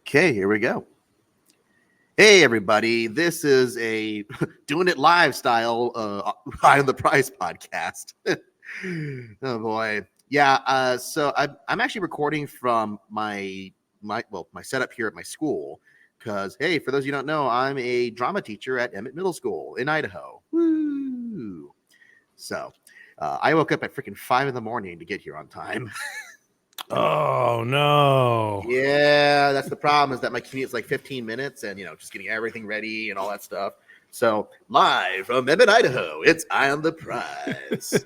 Okay, here we go. Hey, everybody. This is a doing it live style High on the Prize podcast. Oh, boy. Yeah, so I'm actually recording from my setup here at my school because, hey, for those of you who don't know, I'm a drama teacher at Emmett Middle School in Idaho. Woo! So I woke up at freaking 5 in the morning to get here on time. Oh no. Yeah, that's the problem is that my commute is like 15 minutes and, just getting everything ready and all that stuff. So live from Emmett, Idaho, it's Eye on the Prize.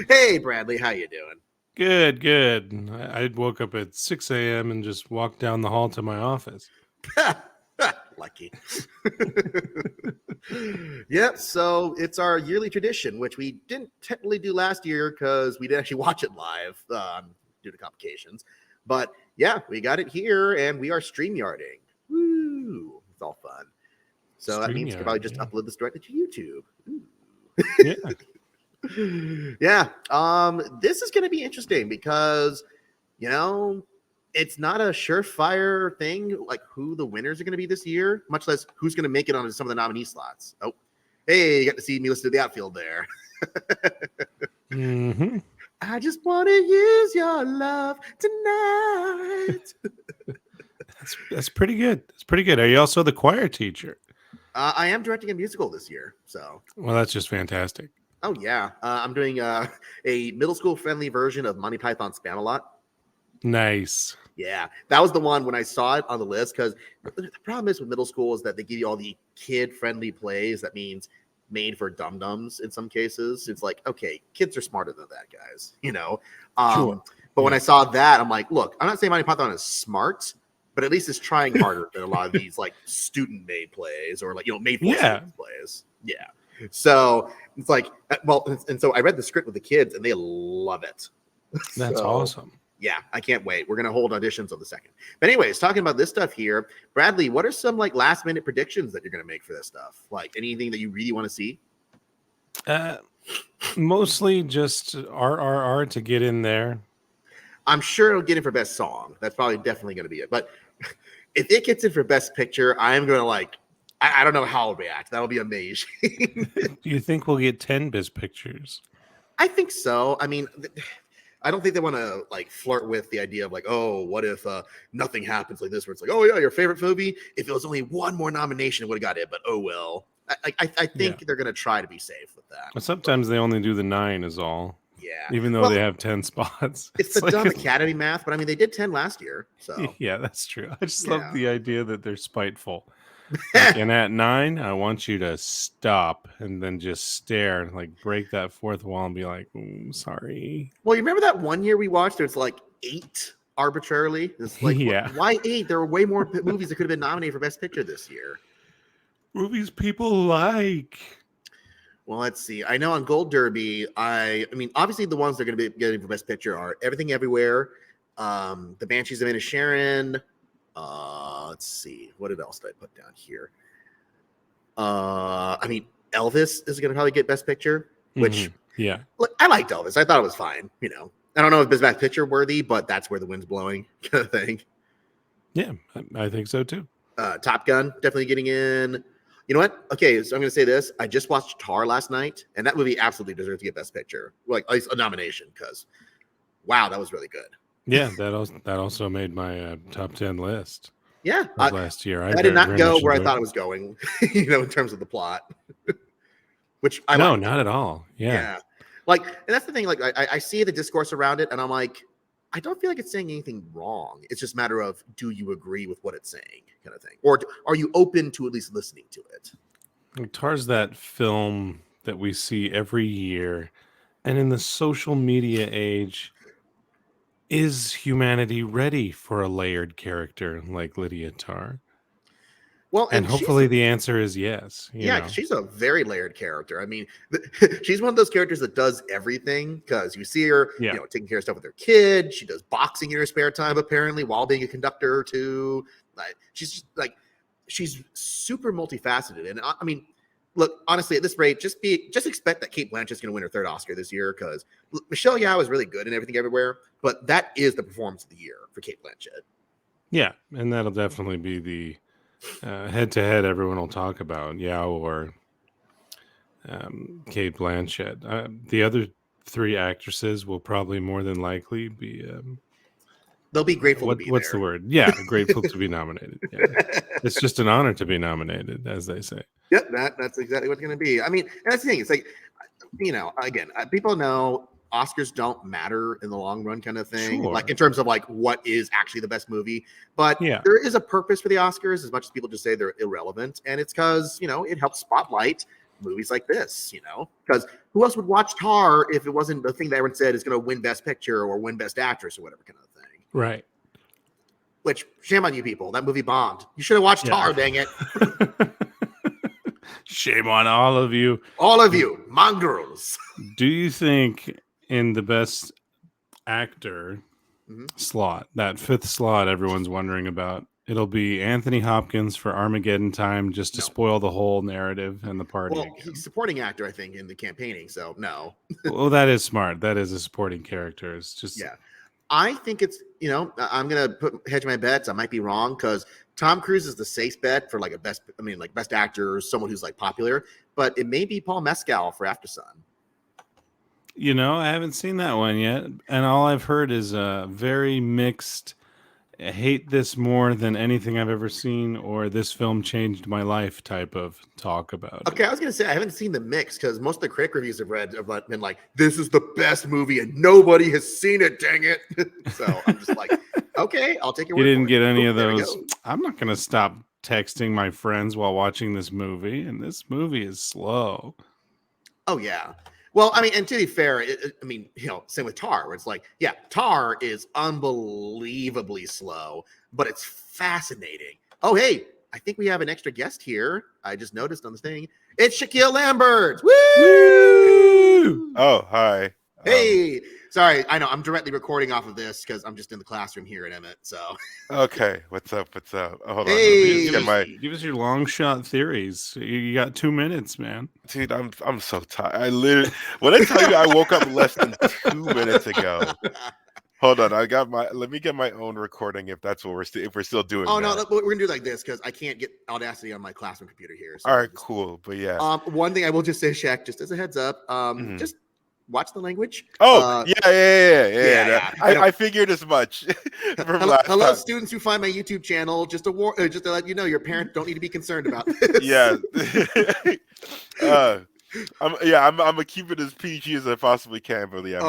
Hey, Bradley, how you doing? Good. I woke up at 6 a.m. and just walked down the hall to my office. Lucky. Yep, so it's our yearly tradition, which we didn't technically do last year because we didn't actually watch it live due to complications. But yeah, we got it here and we are StreamYarding. Woo! It's all fun. So that means you can probably just upload this directly to YouTube. Yeah. This is going to be interesting because, it's not a surefire thing like who the winners are going to be this year, much less who's going to make it onto some of the nominee slots. Oh, hey, you got to see me listen to the outfield there. Mm-hmm. I just want to use your love tonight. That's pretty good. That's pretty good. Are you also the choir teacher? I am directing a musical this year. So. Well, that's just fantastic. Oh, yeah. I'm doing a middle school friendly version of Monty Python's Spamalot. Nice. Yeah, that was the one when I saw it on the list because the problem is with middle school is that they give you all the kid-friendly plays. That means made for dum-dums in some cases. It's like, okay, kids are smarter than that, guys, Sure. But when I saw that, I'm like, look, I'm not saying Monty Python is smart, but at least it's trying harder than a lot of these like student-made plays or like, made for student plays. Yeah. So it's like, and so I read the script with the kids and they love it. That's awesome. Yeah, I can't wait. We're going to hold auditions on the 2nd. But anyways, talking about this stuff here, Bradley, what are some like last minute predictions that you're going to make for this stuff? Like anything that you really want to see? Mostly just RRR to get in there. I'm sure it'll get in for best song. That's probably definitely going to be it. But if it gets in for best picture, I'm going to I don't know how I'll react. That'll be amazing. Do you think we'll get 10 best pictures? I think so. I mean, I don't think they want to like flirt with the idea of like, oh, what if nothing happens like this, where it's like, oh yeah, your favorite movie. If it was only one more nomination, it would have got it. But oh well. I think they're gonna try to be safe with that. Well, sometimes they only do the 9 is all. Yeah. Even though they have 10 spots. It's the dumb Academy math, but I mean they did 10 last year. So yeah, that's true. I just love the idea that they're spiteful. And at 9, I want you to stop and then just stare and like break that fourth wall and be like, sorry. Well, you remember that one year we watched? There's like 8 arbitrarily. It's like, why 8? There were way more movies that could have been nominated for Best Picture this year. Movies people like. Well, let's see. I know on Gold Derby, I mean, obviously the ones that are going to be getting for Best Picture are Everything Everywhere, The Banshees of Inisherin. Let's see. What else did I put down here? I mean, Elvis is going to probably get Best Picture, which look, I liked Elvis. I thought it was fine. I don't know if it's Best Picture worthy, but that's where the wind's blowing, kind of thing. Yeah, I think so too. Top Gun definitely getting in. You know what? Okay, so I'm going to say this. I just watched Tar last night, and that movie absolutely deserves to get Best Picture, like at least a nomination, because wow, that was really good. Yeah, that also made my top 10 list. Yeah, last year I did not go where I thought it was going, in terms of the plot. Which I no, not at all. Yeah, like, and that's the thing. Like, I see the discourse around it, and I'm like, I don't feel like it's saying anything wrong. It's just a matter of, do you agree with what it's saying, kind of thing, or are you open to at least listening to it? Tar's that film that we see every year, and in the social media age. Is humanity ready for a layered character like Lydia Tarr? Well, and hopefully the answer is yes. Yeah, she's a very layered character. I mean, she's one of those characters that does everything because you see her, taking care of stuff with her kid. She does boxing in her spare time, apparently, while being a conductor too. Like, she's super multifaceted. And I mean, look, honestly, at this rate, just expect that Cate Blanchett's going to win her 3rd Oscar this year because Michelle Yeoh is really good in Everything Everywhere, but that is the performance of the year for Cate Blanchett. Yeah, and that'll definitely be the head-to-head everyone will talk about. Yao or Kate Blanchett. The other three actresses will probably more than likely be They'll be grateful to be what's the there. word? Yeah, grateful to be nominated. Yeah, it's just an honor to be nominated, as they say. Yep, that's exactly what's going to be. I mean, and that's the thing. It's like, again, people know Oscars don't matter in the long run, kind of thing. Sure. Like in terms of like what is actually the best movie, but Yeah. there is a purpose for the Oscars. As much as people just say they're irrelevant, and it's because it helps spotlight movies like this. Because who else would watch Tar if it wasn't the thing that everyone said is going to win Best Picture or win Best Actress or whatever kind of thing. Right. Which, shame on you people. That movie bombed. You should have watched Tar, dang it. Shame on all of you. All of you, mongrels. Do you think in the Best Actor slot, that fifth slot everyone's wondering about, it'll be Anthony Hopkins for Armageddon Time just to spoil the whole narrative and the party? Well, he's supporting actor, I think, in the campaigning, so no. Well, that is smart. That is a supporting character. It's just... Yeah. I think it's, I'm going to hedge my bets. I might be wrong because Tom Cruise is the safe bet for like best actor or someone who's like popular, but it may be Paul Mescal for After Sun. I haven't seen that one yet. And all I've heard is a very mixed, I hate this more than anything I've ever seen, or this film changed my life type of talk about it. I was going to say, I haven't seen the mix because most of the critic reviews I've read have been like, this is the best movie and nobody has seen it, dang it. So I'm just like, okay, I'll take your word. You didn't get any of those. I'm not going to stop texting my friends while watching this movie, and this movie is slow. Oh, yeah. Well, I mean, and to be fair, same with Tar, where it's like, yeah, Tar is unbelievably slow, but it's fascinating. Oh, hey, I think we have an extra guest here. I just noticed on the thing. It's Shakyl Lambert. Woo! Oh, hi. Hey, sorry. I know I'm directly recording off of this because I'm just in the classroom here at Emmett. So. Okay. What's up? Oh, hold hey. on. Give us your long shot theories. You got 2 minutes, man. Dude, I'm so tired. When I tell you I woke up less than 2 minutes ago. Hold on. Let me get my own recording if that's what if we're still doing. Oh, no, we're going to do like this because I can't get Audacity on my classroom computer here. So all right, cool. But yeah. One thing I will just say, Shaq, just as a heads up, just watch the language. Oh, yeah. I figured as much. Hello, students who find my YouTube channel. Just to let you know, your parents don't need to be concerned about this. Yeah. I'm gonna keep it as PG as I possibly can, but yeah,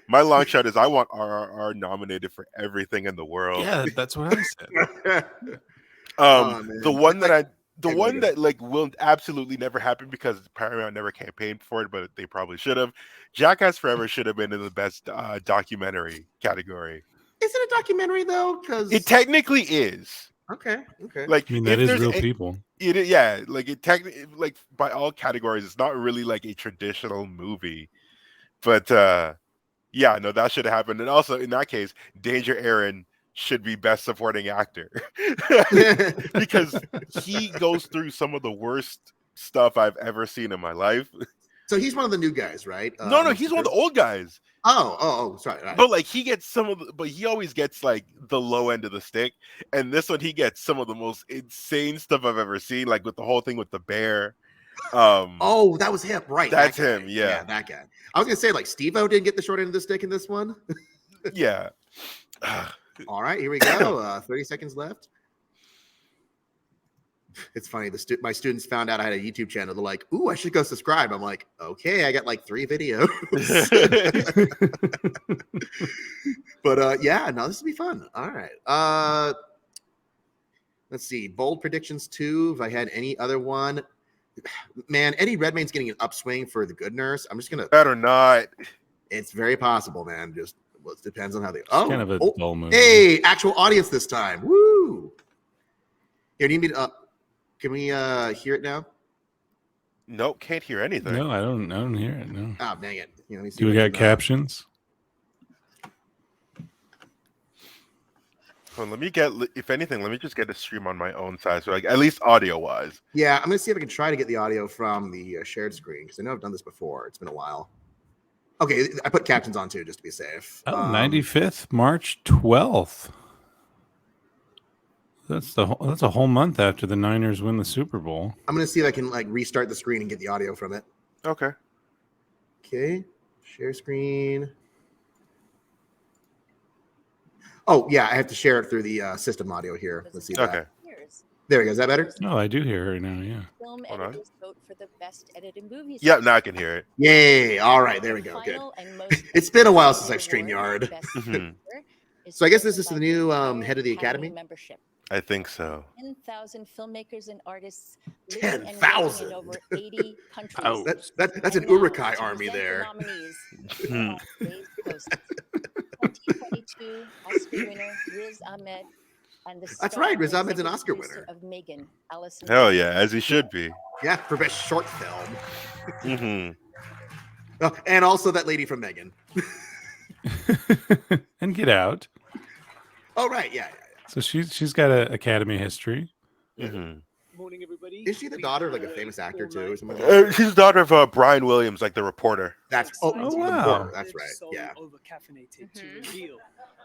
my long shot is I want RRR nominated for everything in the world. Yeah, that's what I said. The one that like will absolutely never happen because Paramount never campaigned for it, but they probably should have. Jackass Forever should have been in the best documentary category. Is it a documentary though? Because it technically is. Okay. Like, I mean, that is real people. Like by all categories, it's not really like a traditional movie, but that should have happened. And also in that case, Danger Aaron should be best supporting actor because he goes through some of the worst stuff I've ever seen in my life. So he's one of the new guys, right? No, he's one of the old guys. Oh, sorry. Right. But like he gets but he always gets like the low end of the stick. And this one, he gets some of the most insane stuff I've ever seen, like with the whole thing with the bear. That was him, right? That's him, yeah. That guy. I was gonna say like Steve-O didn't get the short end of the stick in this one. Yeah. All right, here we go. 30 seconds left. It's funny. My students found out I had a YouTube channel. They're like, "Ooh, I should go subscribe." I'm like, "Okay, I got like 3 videos." But this will be fun. All right. Let's see. Bold predictions 2. If I had any other one, man, Eddie Redmayne's getting an upswing for The Good Nurse. I'm just gonna. Better not. It's very possible, man. Just it depends on how they. It's kind of a dull movie. Hey, actual audience this time. Woo! Here, do you need me? Can we hear it now? Nope, can't hear anything. No, I don't hear it. No. Oh, dang it! Do we got captions? Well, if anything, let me just get a stream on my own side, so like at least audio wise. Yeah, I'm gonna see if I can try to get the audio from the shared screen because I know I've done this before. It's been a while. Okay, I put captions on too just to be safe. 95th, March 12th. That's a whole month after the Niners win the Super Bowl. I'm gonna see if I can like restart the screen and get the audio from it. Okay. Okay, share screen. Oh yeah, I have to share it through the system audio here. Let's see. Okay. There we go. Is that better? Oh, I do hear her now. Yeah. Film Hold on. editors vote for the best edited movies. Yep, now I can hear it. Yay! All right, there we go. Good. It's been a while since I've StreamYard. Mhm. So I guess this is the new head of the Academy? Membership. I think so. 10,000 filmmakers and artists. 10,000? in over 80 countries. Oh. That's an And now, Urukai to army present the there. nominees, Hmm. today's hosts. 2022 Oscar winner Riz Ahmed and the That's star right, Riz and Ahmed's an executive Oscar producer winner. Of Megan, Allison. Hell yeah, as he should be. Yeah, for best short film. Hmm. Oh, and also that lady from Megan. And Get Out. Oh right, yeah. So she's got an Academy history. Hmm. Morning, everybody. Is she the daughter of like a famous actor too, or something? She's the daughter of Brian Williams, like the reporter. That's Oh, wow. That's right. Yeah. Over caffeinated to reveal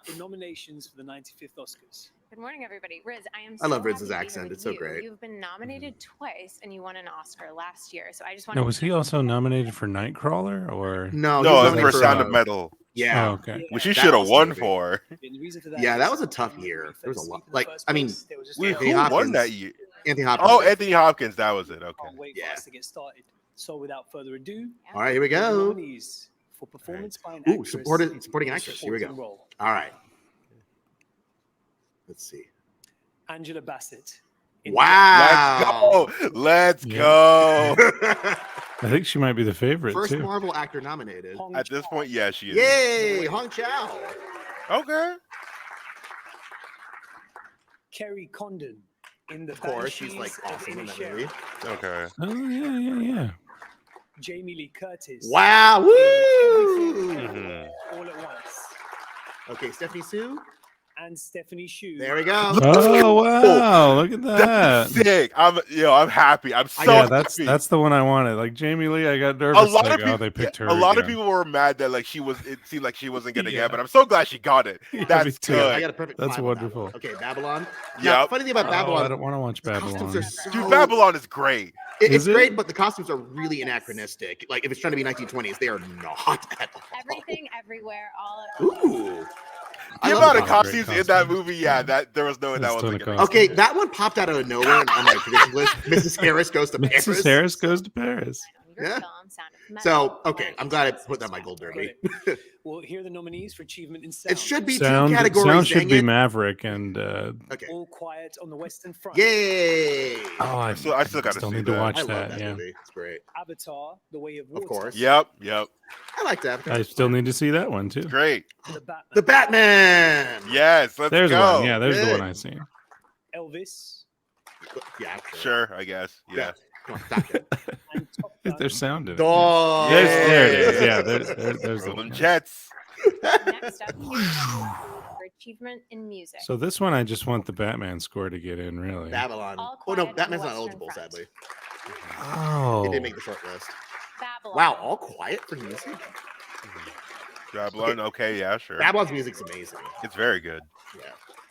the nominations for the 95th Oscars. Good morning, everybody. Riz, I am. I love so Riz's happy to be here accent. with It's so you. great. You've been nominated twice, and you won an Oscar last year. So I just want. Now, was he also nominated for Nightcrawler or? No, No, he was for nominated Sound of Metal, Yeah. Oh, okay. which he That should have was won movie. for. And the reason for that Yeah, is that was a tough when year. we There was a first lot- speak in the like, first I mean, place, there was just Wait, no- who Hopkins. won that year? Anthony Hopkins. Oh, did. Anthony Hopkins. That was it. Okay. Can't wait Yeah. for us to get started. So without further ado, All right, here we the go. nominees for performance by an Ooh, actress supporting in a actress. Here we go. supporting role. All right. Let's see. Angela Bassett. in Wow. Let's Yeah. go. I think she might be the favorite First too. Marvel actor nominated. Hong At this Chau. point, yeah, she is. Yay, Hong Chow. Okay. Kerry Condon in the Of course, she's like Banshees of awesome in that Inisherin. movie. Okay. Oh yeah. Jamie Lee Curtis. Wow. Woo. Mhm. All at once. Okay, Stephanie Sue. And Stephanie Shu. There we go. Oh wow! Look at that. That's sick. I'm happy. I'm so Yeah, that's happy. that's the one I wanted. Like Jamie Lee, I got nervous. A lot like, of people. oh, they picked her. A lot of again. people were mad that like she was. It seemed like she wasn't gonna Yeah. get, but I'm so glad she got it. Yeah, me That's too. I good. got a perfect. That's five on that wonderful. one. Okay, Babylon. Now, Yep. funny thing about Oh, Babylon, I don't want to watch the costumes Babylon. are so. Dude, Babylon is great. It's Is it? great, but the costumes are really anachronistic. Like if it's trying to be 1920s, they are not at all. Everything, everywhere, all at once. Ooh. I The love amount it. of lot of great costumes in that costumes. movie, yeah, that there was no way that There's a ton wasn't of gonna. costumes. Okay, that one popped out of nowhere on my tradition list. Mrs. Harris goes to Paris. Mrs. Harris goes to Paris. Your Yeah. film, Sound of Metal, So, okay, I'm glad I Nice. put that in my gold derby. Great. Well, here are the nominees for achievement in sound. It should be Sound, two categories. sound should dang be it. Maverick and Okay. All Quiet on the Western Front. Yay! oh, I still gotta still see need to that. watch I love that. that Yeah, movie. It's great. Avatar: The Way of Water. course. Yep. I like that. I still need to see that one too. Great. The Batman. The Batman. Yes. Let's There's go. one. Yeah, there's the Good. one I seen. Elvis. Yeah. Sure. I guess. Yeah. Come on, stop it. And Top Gun. There's sound in it. Dog. There it is. Yeah, there's the Roll them one. jets. Next up, for achievement in music. So this one, I just want the Batman score to get in, really. Babylon. All Oh no, Quiet on Batman's the not Western eligible, Front. sadly. Oh, He didn't make the short list. Babylon. Wow, all quiet for music. Babylon. Okay. Yeah. Sure. Babylon's music's amazing. It's very good. Yeah.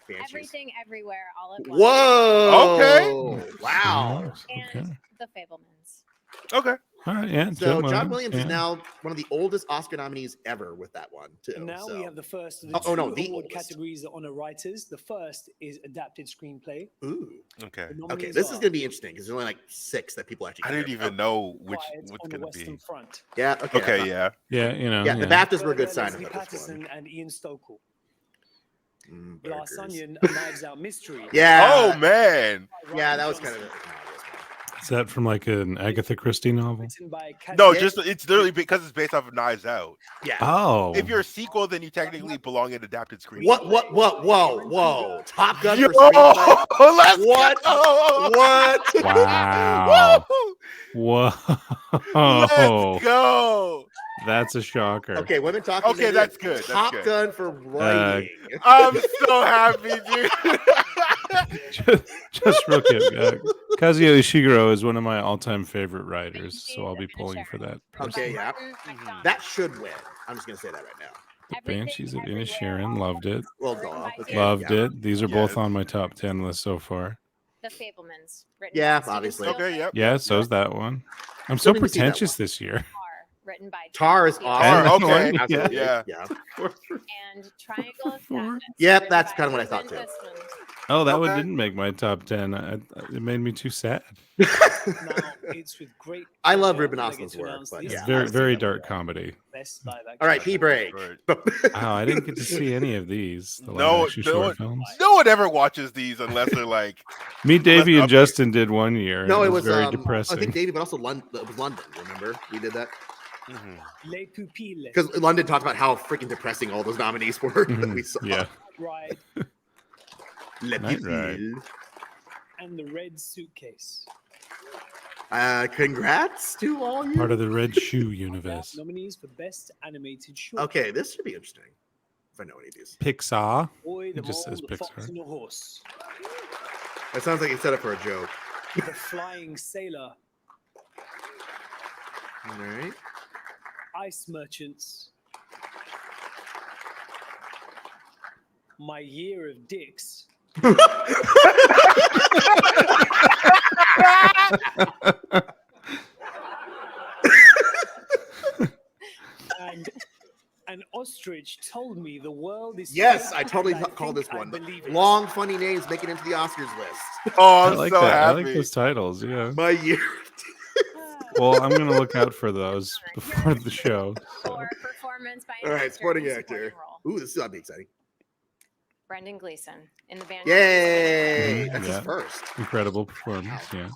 Banshees. Everything, everywhere, all at once. Whoa. Okay. Wow. nice. And Okay. The Fablemans. Okay. All right, yeah. So John John Williams is yeah. now one of the oldest Oscar nominees ever with that one too. And now so. we have the first of the Oh, two no, the award oldest. categories that honor writers. The first is adapted screenplay. Ooh. Okay. The Okay, nominees this is are gonna be interesting because there's only like 6 that people actually. I care didn't even about. know which Quiet what's on the gonna Western be. Front. Yeah. Okay. Okay. Yeah. Yeah, you know. Yeah, the BAFTAs were a good Burger, sign Leslie of this Patterson one. and Ian Stokell. Burgers. Glass Onion, A Knives Out Mystery. Yeah. Oh man. Yeah, that was kind of. Is that from like an Agatha Christie novel? Written by No, Yeah. just it's literally because it's based off of Knives Out. Yeah. Oh, If you're a sequel, then you technically belong in adapted screenplay. What? Whoa! Top Gun Yo, for screenplay. let's What? go! What? wow! Woo! Whoa! Let's go! That's a shocker. Okay, women talking. Okay, that's good. That's Top good. Gun for writing. I'm so happy, dude. just real quick, Kazuo Ishiguro is one of my all-time favorite writers, so I'll be And pulling for Sharon. that. Okay, yeah. Martin McDonagh. That should win. I'm just gonna say that right now. The Everything, Banshees of Everywhere, Inisherin, All loved it. Well, Written duh. by Okay, Loved yeah. it. These are both Yes. on my top 10 list so far. The Fablemans. Written Yeah, by Steven obviously. Spielberg. Okay, yep. Yeah, so's that one. I'm Still so need to see that pretentious one. this year. Tar. Written by Tar is Spielberg. awesome. Tar, okay. Yeah. Absolutely. Yeah. Yeah. And Triangle of Four. Sadness. Yep, written that's by kinda what I thought, Ruben too. Östlund. Oh, that one Okay. didn't make my top 10. It made me too sad. Now, it's with great I love pleasure Ruben that I get Östlund's to work, announce but this yeah, year's Very, I've seen very it. dark comedy. Best live action. All right, pee break. Right. Wow, I didn't get to see any of these. The No, live action no, short films. no one ever watches these unless they're like. Me, Davey, and updates. Justin did one year. No, and it it was very I depressing. think Davey, but also London. It was London. Remember we did that Mhm. Les Pupilles. because London talked about how freaking depressing all those nominees were that we saw. Yeah. Ride Le Night Pupille. and the Red Suitcase. Congrats to all you. Part of the Red Shoe Now, universe. nominees for Best Animated Short. Okay, this should be interesting. If I know any of these, Pixar. Boy, the It just Mole, says the Fox, Pixar. and the Horse. that sounds like it's set up for a joke. The Flying Sailor. All right. Ice Merchants. My Year of Dicks. And an ostrich told me the world is. Yes, fake, I totally and I called think this I one. believe it. Long, funny names make it into the Oscars list. Oh, I I'm like so that. I happy. like those titles. Yeah. My year. Well, I'm gonna look out for those before the show. So. For performance by All an right, actor sporting in a actor. role. Ooh, this is gonna be exciting. Brendan Gleeson in the band. Yay! Mhm, That's his yeah. first. Incredible performance. Yeah.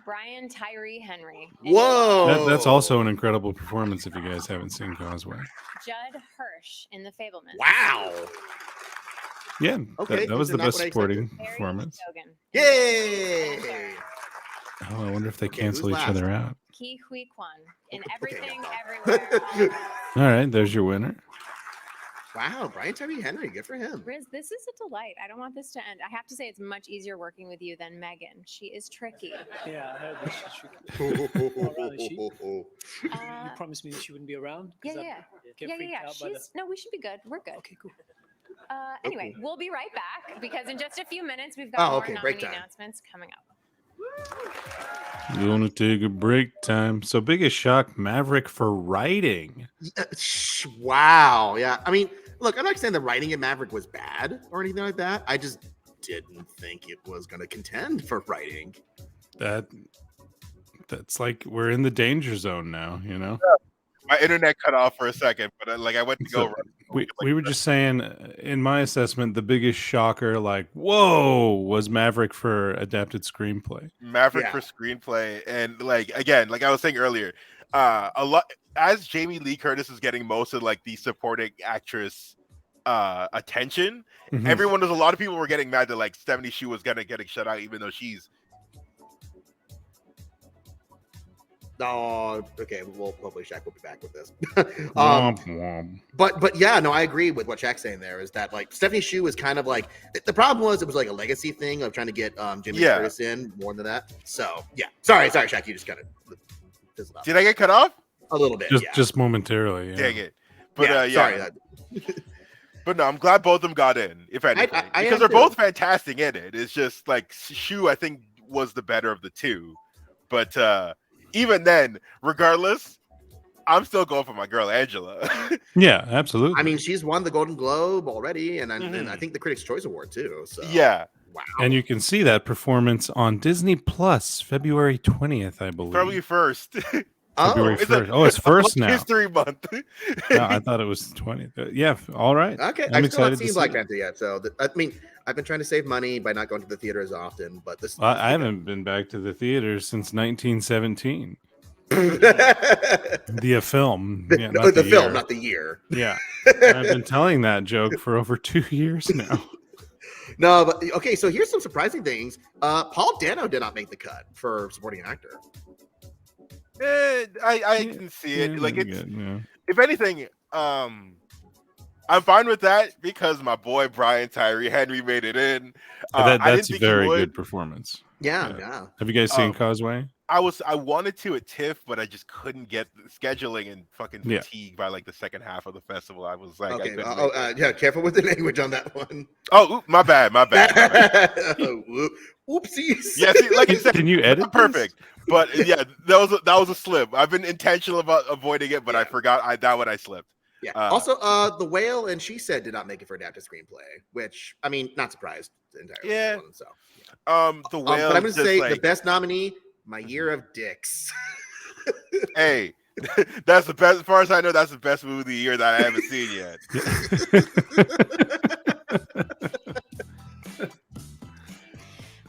Brian Tyree Henry. in Whoa! That's also an incredible performance if you guys haven't seen Causeway. Judd Hirsch in The Fablemans. Wow! Yeah. Okay, that was these the are not best what I supporting Barry performance. Keoghan. Yay! Oh, I wonder if they Okay, cancel who's each other out. Ki Hui Kwan in Okay, Everything, yeah, Everywhere, All at Once. All right, there's your winner. Wow, Brian Tyree Henry, good for him. Riz, this is a delight. I don't want this to end. I have to say, it's much easier working with you than Megan. She is tricky. Yeah, I heard that she's tricky. Around, is she? You Uh, promised me that she wouldn't be around. yeah, 'cause I yeah. get Yeah, freaked yeah, yeah. out by the- She's no, we should be good. We're good. Okay, cool. Anyway, we'll be right back because in just a few minutes we've got Oh, more okay, break nominee time. announcements coming up. You want to take a break time? So biggest shock, Maverick for writing. Wow. Yeah. I mean, look, I'm not saying the writing in Maverick was bad or anything like that. I just didn't think it was going to contend for writing. That's like we're in the danger zone now, you know. My internet cut off for a second, but I went to So go. we were just saying, in my assessment, the biggest shocker, like whoa, was Maverick for adapted screenplay. Maverick Yeah. for screenplay, and again, like I was saying earlier, a lot as Jamie Lee Curtis is getting most of like the supporting actress attention. Mhm. A lot of people were getting mad that like Stephanie Hsu was getting shut out, even though she's. Oh, okay. Well, hopefully Shaq will be back with this. Womp womp. But yeah, no, I agree with what Shaq's saying there. Is that like Stephanie Hsu is kind of like the problem was it was like a legacy thing of trying to get Jimmy Yeah. Curtis in more than that. So yeah, sorry, Shaq, you just kind of fizzled out Did I get cut off? a little bit. yeah. Just momentarily. Yeah. Dang it! But Yeah, yeah, sorry. That, But no, I'm glad both of them got in, if anything, I because am they're too. both fantastic in it. It's just like Shu, I think, was the better of the two. But even then, regardless, I'm still going for my girl Angela. Yeah, absolutely. I mean, she's won the Golden Globe already, and I Mhm. think the Critics' Choice Award too. So Yeah, wow. and you can see that performance on Disney Plus, February 20th, I believe. probably first. February Oh, It's a- 1st. Oh, it's first Black now. History Month. No, I thought it was 20th. Yeah, all right. okay. I'm I've still not excited to seen see Black it. Panther yet, so I mean, I've been trying to save money by not going to the theater as often, but this. I haven't been back to the theater since 1917. the The film. Yeah, not the film, year. not the year. Yeah. I've been telling that joke for over 2 years now. No, but okay. So here's some surprising things. Paul Dano did not make the cut for supporting actor. I can see it. Yeah, Like pretty it's, good, yeah. if anything, I'm fine with that because my boy Brian Tyree Henry made it in. I That's didn't a think he very would. good performance. Yeah, Yeah. yeah. Have you guys seen Um, Causeway? I wanted to at TIFF, but I just couldn't get the scheduling and fucking Yeah. fatigued by like the second half of the festival. I was like, I Okay. couldn't make it. Yeah. Careful with the language on that one. Oh, my bad. Oopsies. Yeah, see, like I said, Can you edit not perfect, but yeah, that was a slip. I've been intentional about avoiding it, but I forgot that one I slipped. Yeah. Also, The Whale and She Said did not make it for adapted screenplay, which I mean, not surprised entirely. Yeah. So, The Whale. but I'm gonna say like, the best nominee, My Year of Dicks. Hey, that's the best. As far as I know, that's the best movie of the year that I haven't seen yet.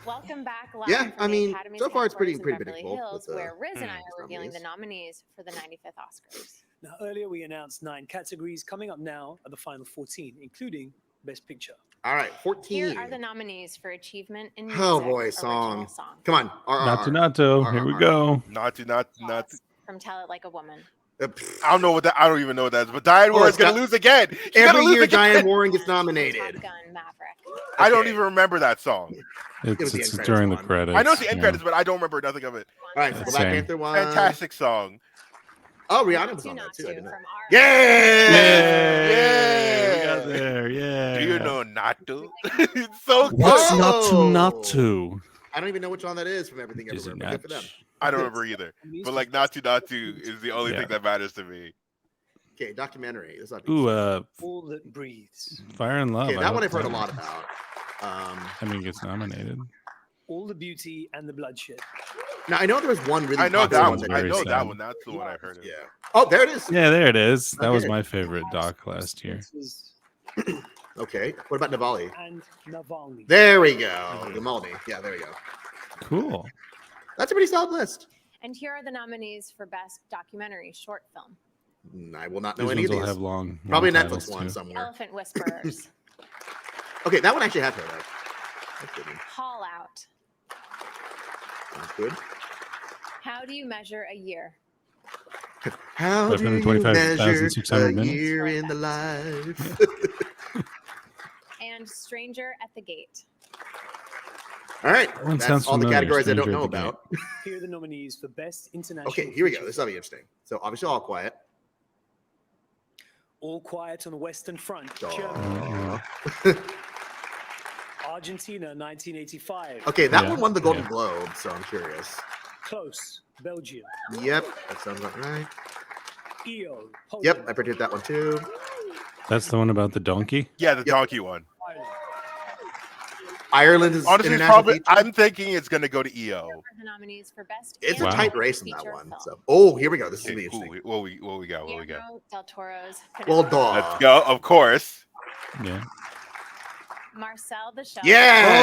Welcome back live. Yeah, from I the mean, Academy's so far it's pretty headquarters in predictable Beverly Hills, with the where Riz and I are revealing the nominees. nominees for the 95th Oscars. Now, earlier we announced 9 categories. Coming up now are the final 14, including Best Picture. All right, 14. Here are the nominees for achievement in music. Oh boy, original song. Come on. Nato. Here we go. Not. Pause from Tell It Like a Woman. I don't know what that. I don't even know what that is. But Diane Warren's gonna lose again. She's gonna Every lose year, again. Diane Warren gets Top nominated. Gun Maverick. I don't Okay. even remember that song. was the It's end credits during the one. credits. I know it's the end yeah. credits, but I don't remember nothing of it. All right, so the Black Same. Panther one. Fantastic song. Oh, Rihanna was Not on to that too. I didn't know. from our Yeah! Yay! We Yeah. got there. Yeah. Do you know not to? It's so good. What's Whoa! not to? I don't even know which one that is from Everything Is it Everywhere. But good for them. I don't remember either. But like not to is the only Yeah. thing that matters to me. Okay, documentary. This ought to be Ooh, All That Breathes. Fire and Love. okay, I that one hope I've heard a that- lot about. I mean, it gets nominated. All the Beauty and the Bloodshed. Now I know there was one really. I know popular that one one. that I very know sad. that one. That's the one I heard of. Yeah. Oh, there it is. Yeah, there it is. That was Okay. my favorite doc last year. This was Okay. What about Navalny? and Navalny. There we go. Navalny. Yeah, there we go. Cool. That's a pretty solid list. And here are the nominees for Best Documentary Short Film. I will not know These any ones of will these. have long. Probably a long Netflix titles, one too. somewhere. Elephant Whisperers. Okay, that one actually have heard of. That's good. Call Out. Sounds good. How do you measure a year? How do you 525,600 measure a minutes? year in the life? And Stranger at the Gate. All right, That one that's sounds all the familiar, categories I don't Stranger know at the Gate. about. Here are the nominees for Best International. Okay, here we go. Feature This will be interesting. So obviously, All Quiet. All Quiet on the Western Front. Aw. Germany. Argentina, 1985. Okay, that Yeah, one won the Golden yeah. Globe, so I'm curious. Close. Belgium. Yep, that sounds about right. EO. Poland. Yep, I predicted that one too. That's the one about the donkey. Yeah, the donkey one. Ireland. Ireland is Honestly, it's international probably. feature. I'm thinking it's gonna go to Here EO. are the nominees for Best It's Wow. a Animated tight race in that Feature one. Film. So, oh, here we go. This is Okay, gonna be cool. interesting. What we got? What we got? Guillermo del Toro's Well Pinocchio. done. Let's go. Of course. Yeah. Marcel the Shell. Yeah.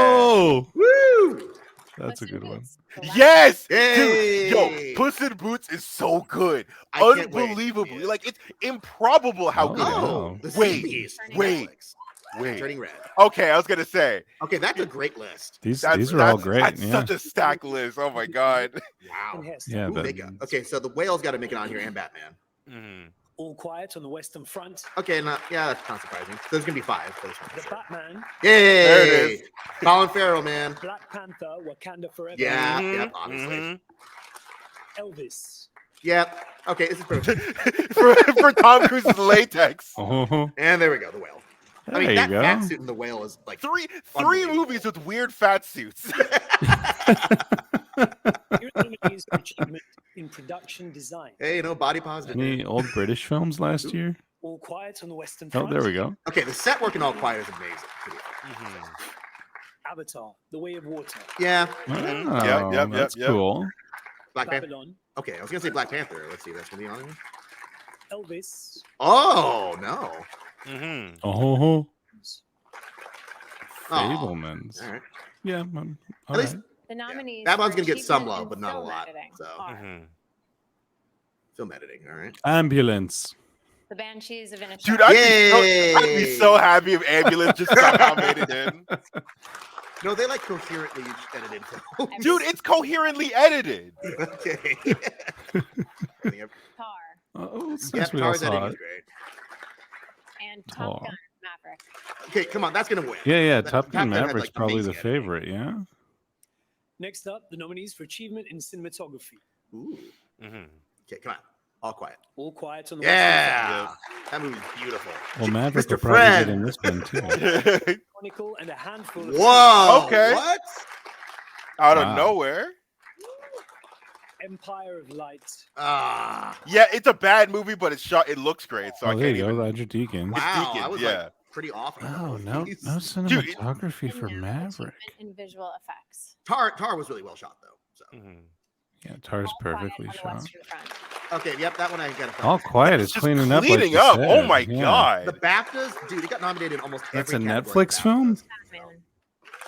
Oh, Woo! that's a Puss in good one. Boots, The Last Yes, Yay! dude. Yo, Puss in Boots is so good. I can't wait. Unbelievable. Yeah. Like it's improbable how Oh, good it is. Oh, the Wait, series. wait. Netflix. Wait. Turning Red. Okay, I was gonna say Okay, that's a great list. These are all great. That's Yeah. such a stack list. Oh my god. Wow. And Hester. Yeah. Ooh, That, they got- okay, so the whale's got to make it on here and Batman. Mhm. All Quiet on the Western Front. Okay, yeah, that's not surprising. So there's gonna be 5 for this one. for The sure. Batman. Yay! There it is. Colin Farrell, man. Black Panther. Wakanda Forever. Yeah, Mhm, yep, obviously. mhm. Elvis. Yep. Okay, this is perfect. for Tom Cruise's latex. oh, And there we go, the whale. I there mean, you that go. fat suit in the whale is like Three Unbelievable. movies with weird fat suits. Here are the nominees for achievement in production design. hey, you know, body positive. Any old British films last year? All Quiet on the Western Oh, Front. there we go. Okay, the set work in All Quiet is amazing. Mhm. Avatar. The Way of Water. Yeah. Oh, Yep, that's yep. cool. Black Panther. Babylon. Okay, I was gonna say Black Panther. Let's see, that's gonna be on here. Elvis. Oh no. Mhm. Oh, Aw. Fablemans. All right. Yeah. At least The nominees. That for one's gonna get some achievement love, in but not a film lot, editing so. are Mhm. Film editing. All right. Ambulance. The Banshees of Inisherin. Dude, I'd be so happy if Ambulance just somehow made it in. No, they like coherently edited films. Dude, it's coherently edited. Okay. Tar Oh, it's Yeah, nice we all Tar's editing saw is it. great. and Top Tar. Gun Maverick. Okay, come on, that's gonna win. Yeah, That- Top Gun Gun had, Maverick's like, probably the amazing editing. favorite. Yeah. Next up, the nominees for achievement in cinematography. Ooh. Mhm. Okay, come on. All quiet. All Quiet on the Western Yeah. That movie's beautiful. Well, Maverick Mr. will probably get Friend. in this one too. Front, Chronicle, and a handful of Whoa. Okay. What? Out Wow. of nowhere. Empire of Light. Ah. Yeah, it's a bad movie, but it's shot. It looks great, so I Oh, there can't you go, even. Roger Deakins. Wow. I Deakins, was yeah. like pretty off on a couple Oh, of no, these. no cinematography And for now Maverick. achievement in visual effects. Tar was really well shot though. So Mhm. Yeah, Tar's All Quiet perfectly on the shot. Western Front. okay, yep, that one I got to All Quiet It's is just cleaning up. Like cleaning you up. said. Oh my Yeah. god. The BAFTAs, dude, it got nominated in almost That's a every category. Netflix film? Batman.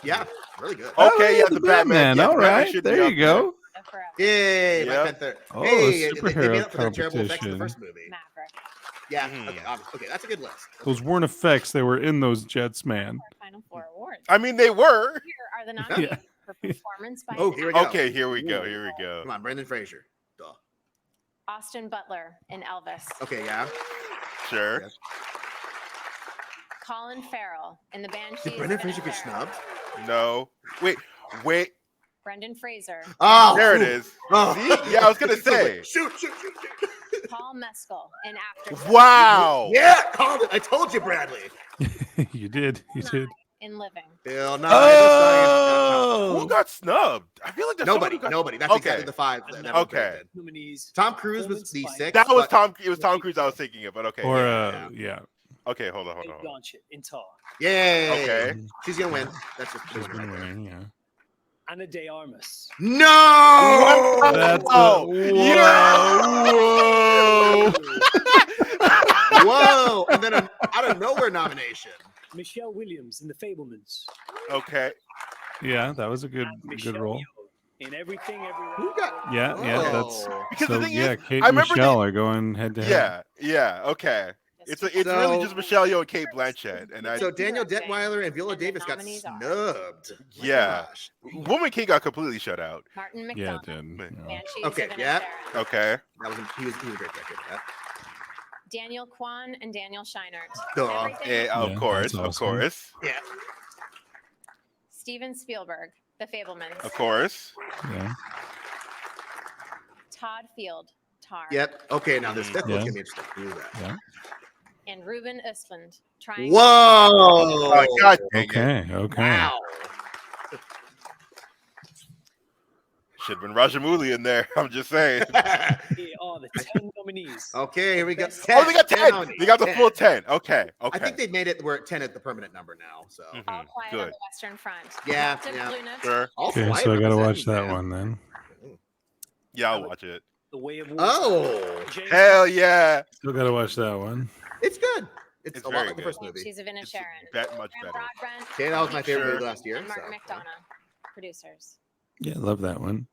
Yeah, really good. Oh, Okay, yeah, the the Batman. Yeah, All the Batman right, should be there up you go. Forever. Yay, Black Yep. Panther. Oh, a hey, they superhero made up for their terrible effects in the competition. first movie. Maverick. Yeah, Mhm. okay, that's a good list. Those weren't effects; they were in those jets, man. Our final four awards. I mean, they were. Here are the nominees Yeah. for performance by Oh, an here we go. Okay, here we go. Ooh. Here we go. Come on, Brendan Fraser. Duh. Austin Butler in Elvis. Okay, yeah. Sure. Yeah. Colin Farrell in The Banshees. Did Brendan of Fraser get Inisherin. snubbed? No. Wait. Brendan Fraser. Oh, There it ooh. is. Oh. See? Yeah, I was gonna say. Shoot. Paul Mescal in After. Wow. Yeah, called it. I told you, Bradley. You did. You did. In Living. Hell no. Who got snubbed? I feel like there's Nobody. someone who got... Nobody. That's Okay. exactly the five. That Okay. Nominees. Tom Cruise was Performance the by- sixth. That was but- It was Tom Cruise I was thinking of, but okay. Or yeah. yeah. Okay, hold on. Kate Blanchett in Tar. Yay. Okay. She's gonna win. That's just the She's winner been right there. winning. Yeah. Anna de Armas. No. That's Oh, Whoa. And then an out of nowhere nomination. Michelle Williams in The Fablemans. Okay. Yeah, that was a good Michelle role. Yeoh in Everything Everywhere. Who got? Yeah, that's Whoa. Because so. the thing Yeah, is, Kate I and remember Michelle are going head to head. Yeah, okay. It's really So- just Michelle Yeoh and Kate Blanchett, and I So Daniel Detweiler and Viola And the Davis got nominees are- snubbed. My Yeah. gosh. Woman King got completely shut out. Martin Yeah, McDonough. it did. Yeah. Banshees Okay, of yeah. Inisherin. Okay. He was a great director for that. Daniel Kwan and Daniel Scheinert. Duh. Everything Yeah, Yeah, of course, that's of awesome. course, Yeah. Steven Spielberg, The Fablemans. of course. Yeah. Todd Field, Tar. Yep. Okay, now this fifth one's Yeah. gonna be interesting. Who's that? Yeah. And Ruben Östlund, Triangle. Whoa! Oh, God dang it. Okay. Okay. Wow. Should have been Rajamouli in there. I'm just saying. Here are the 10 nominees. Okay, here we go. Oh, they got 10. nominees. They got the 10. full 10. Okay. I Okay. think they made it. We're at 10 at the permanent number now. So Mhm, All Quiet on Good. the Western Front. Yeah, Captain yeah. Blue Note. Sure. also, Okay, I so I gotta represent watch that man. one then. Yeah, I'll watch it. The Way of Water. Oh, James Hell yeah. Still gotta watch that one. it's good. It's It's a lot very like the good. first movie. She's of It's Inisherin. much Graham better. Broadbent, Okay, that was my favorite Sure. movie last year. and So. Martin McDonough, producers. Yeah, love that one.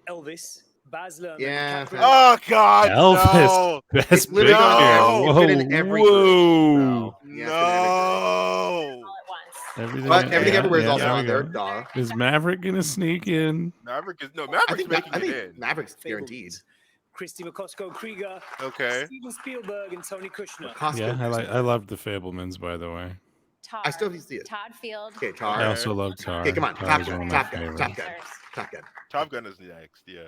Elvis. Baz Luhrmann. Yeah. Catherine- Oh, God. Elvis. No. Best It's literally picture. gonna fit in every group, Whoa. so, yeah, it's fit in every group. No. All at once. Everything, But everything yeah, everywhere is yeah, also there we on there. go. Duh. Is Maverick gonna sneak in? Maverick is I Maverick's think, making I it think in. Maverick's Fablemans. guaranteed. Christy McCosco Krieger. Okay. Steven Spielberg and Tony Kushner. Costco. Yeah, I love the Fablemans, by the way. Tar. I still need to see it. Todd Field. Okay, I Tar. Okay. also love Tar. Okay, come on. Tar Top is one Gun. of my Top Gun. favorites. Top Gun. Producers. Top Gun. Top Gun is next. Yeah.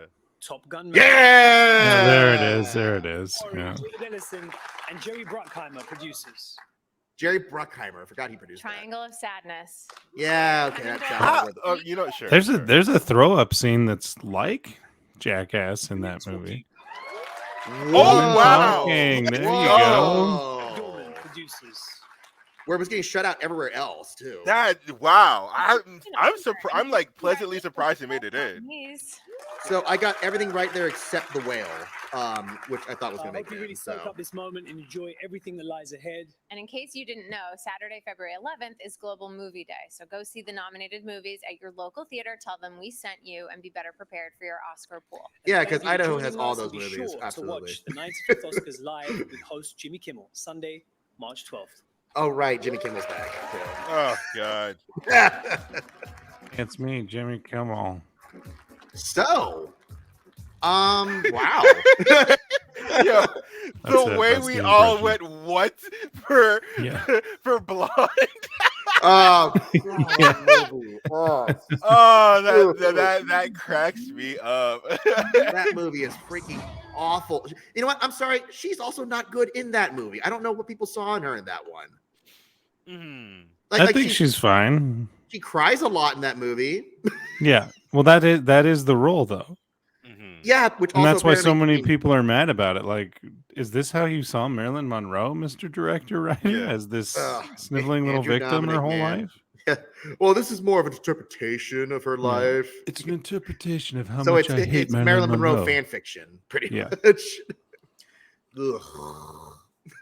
Top Gun. Yeah. Yeah, there it is. There it is. Yeah. David Ellison and Jerry Bruckheimer, producers. Jerry Bruckheimer. I forgot he produced Triangle of Sadness. that. Yeah. Okay. That Ah, sounds good. you know, sure. There's a throw up scene that's like Jackass in that movie. Oh, Woman wow. talking. There you Whoa. go. Dorman, producers. Where it was getting shut out everywhere else too. Wow. I'm surprised. I'm like pleasantly surprised he made it in. Nominees. So I got everything right there except the whale, which I thought was I gonna make hope you really it. soak So up this moment and enjoy everything that lies ahead. And in case you didn't know, Saturday, February 11th is Global Movie Day. So go see the nominated movies at your local theater. Tell them we sent you and be better prepared for your Oscar pool. yeah, Thank because you for Idaho joining has all us, those and be movies. sure Absolutely. To watch the 95th Oscars live with host Jimmy Kimmel, Sunday, March 12th. Oh right, Jimmy Kimmel's back. Oh God. too. It's me, Jimmy Kimmel. So, wow. Yeah. That's The it, way that's we the all impression. went what for Yeah. for blonde. Oh, Yeah. that movie. Oh, Oh, that cracks me up. that movie is freaking awful. You know what? I'm sorry. She's also not good in that movie. I don't know what people saw in her in that one. Mhm. I think she's fine. she cries a lot in that movie. Yeah. Well, that is the role though. Mhm. Yeah, which And also that's why so apparently many means- people are mad about it. Like, is this how you saw Marilyn Monroe, Mr. Director, writer, Yeah. as this Ugh, sniveling little Andrew victim her Dominic, whole man. life? Yeah. Well, this is more of an interpretation of her life. It's an interpretation of how So much I hate it's Marilyn Monroe fan fiction, pretty Yeah. much. Ugh.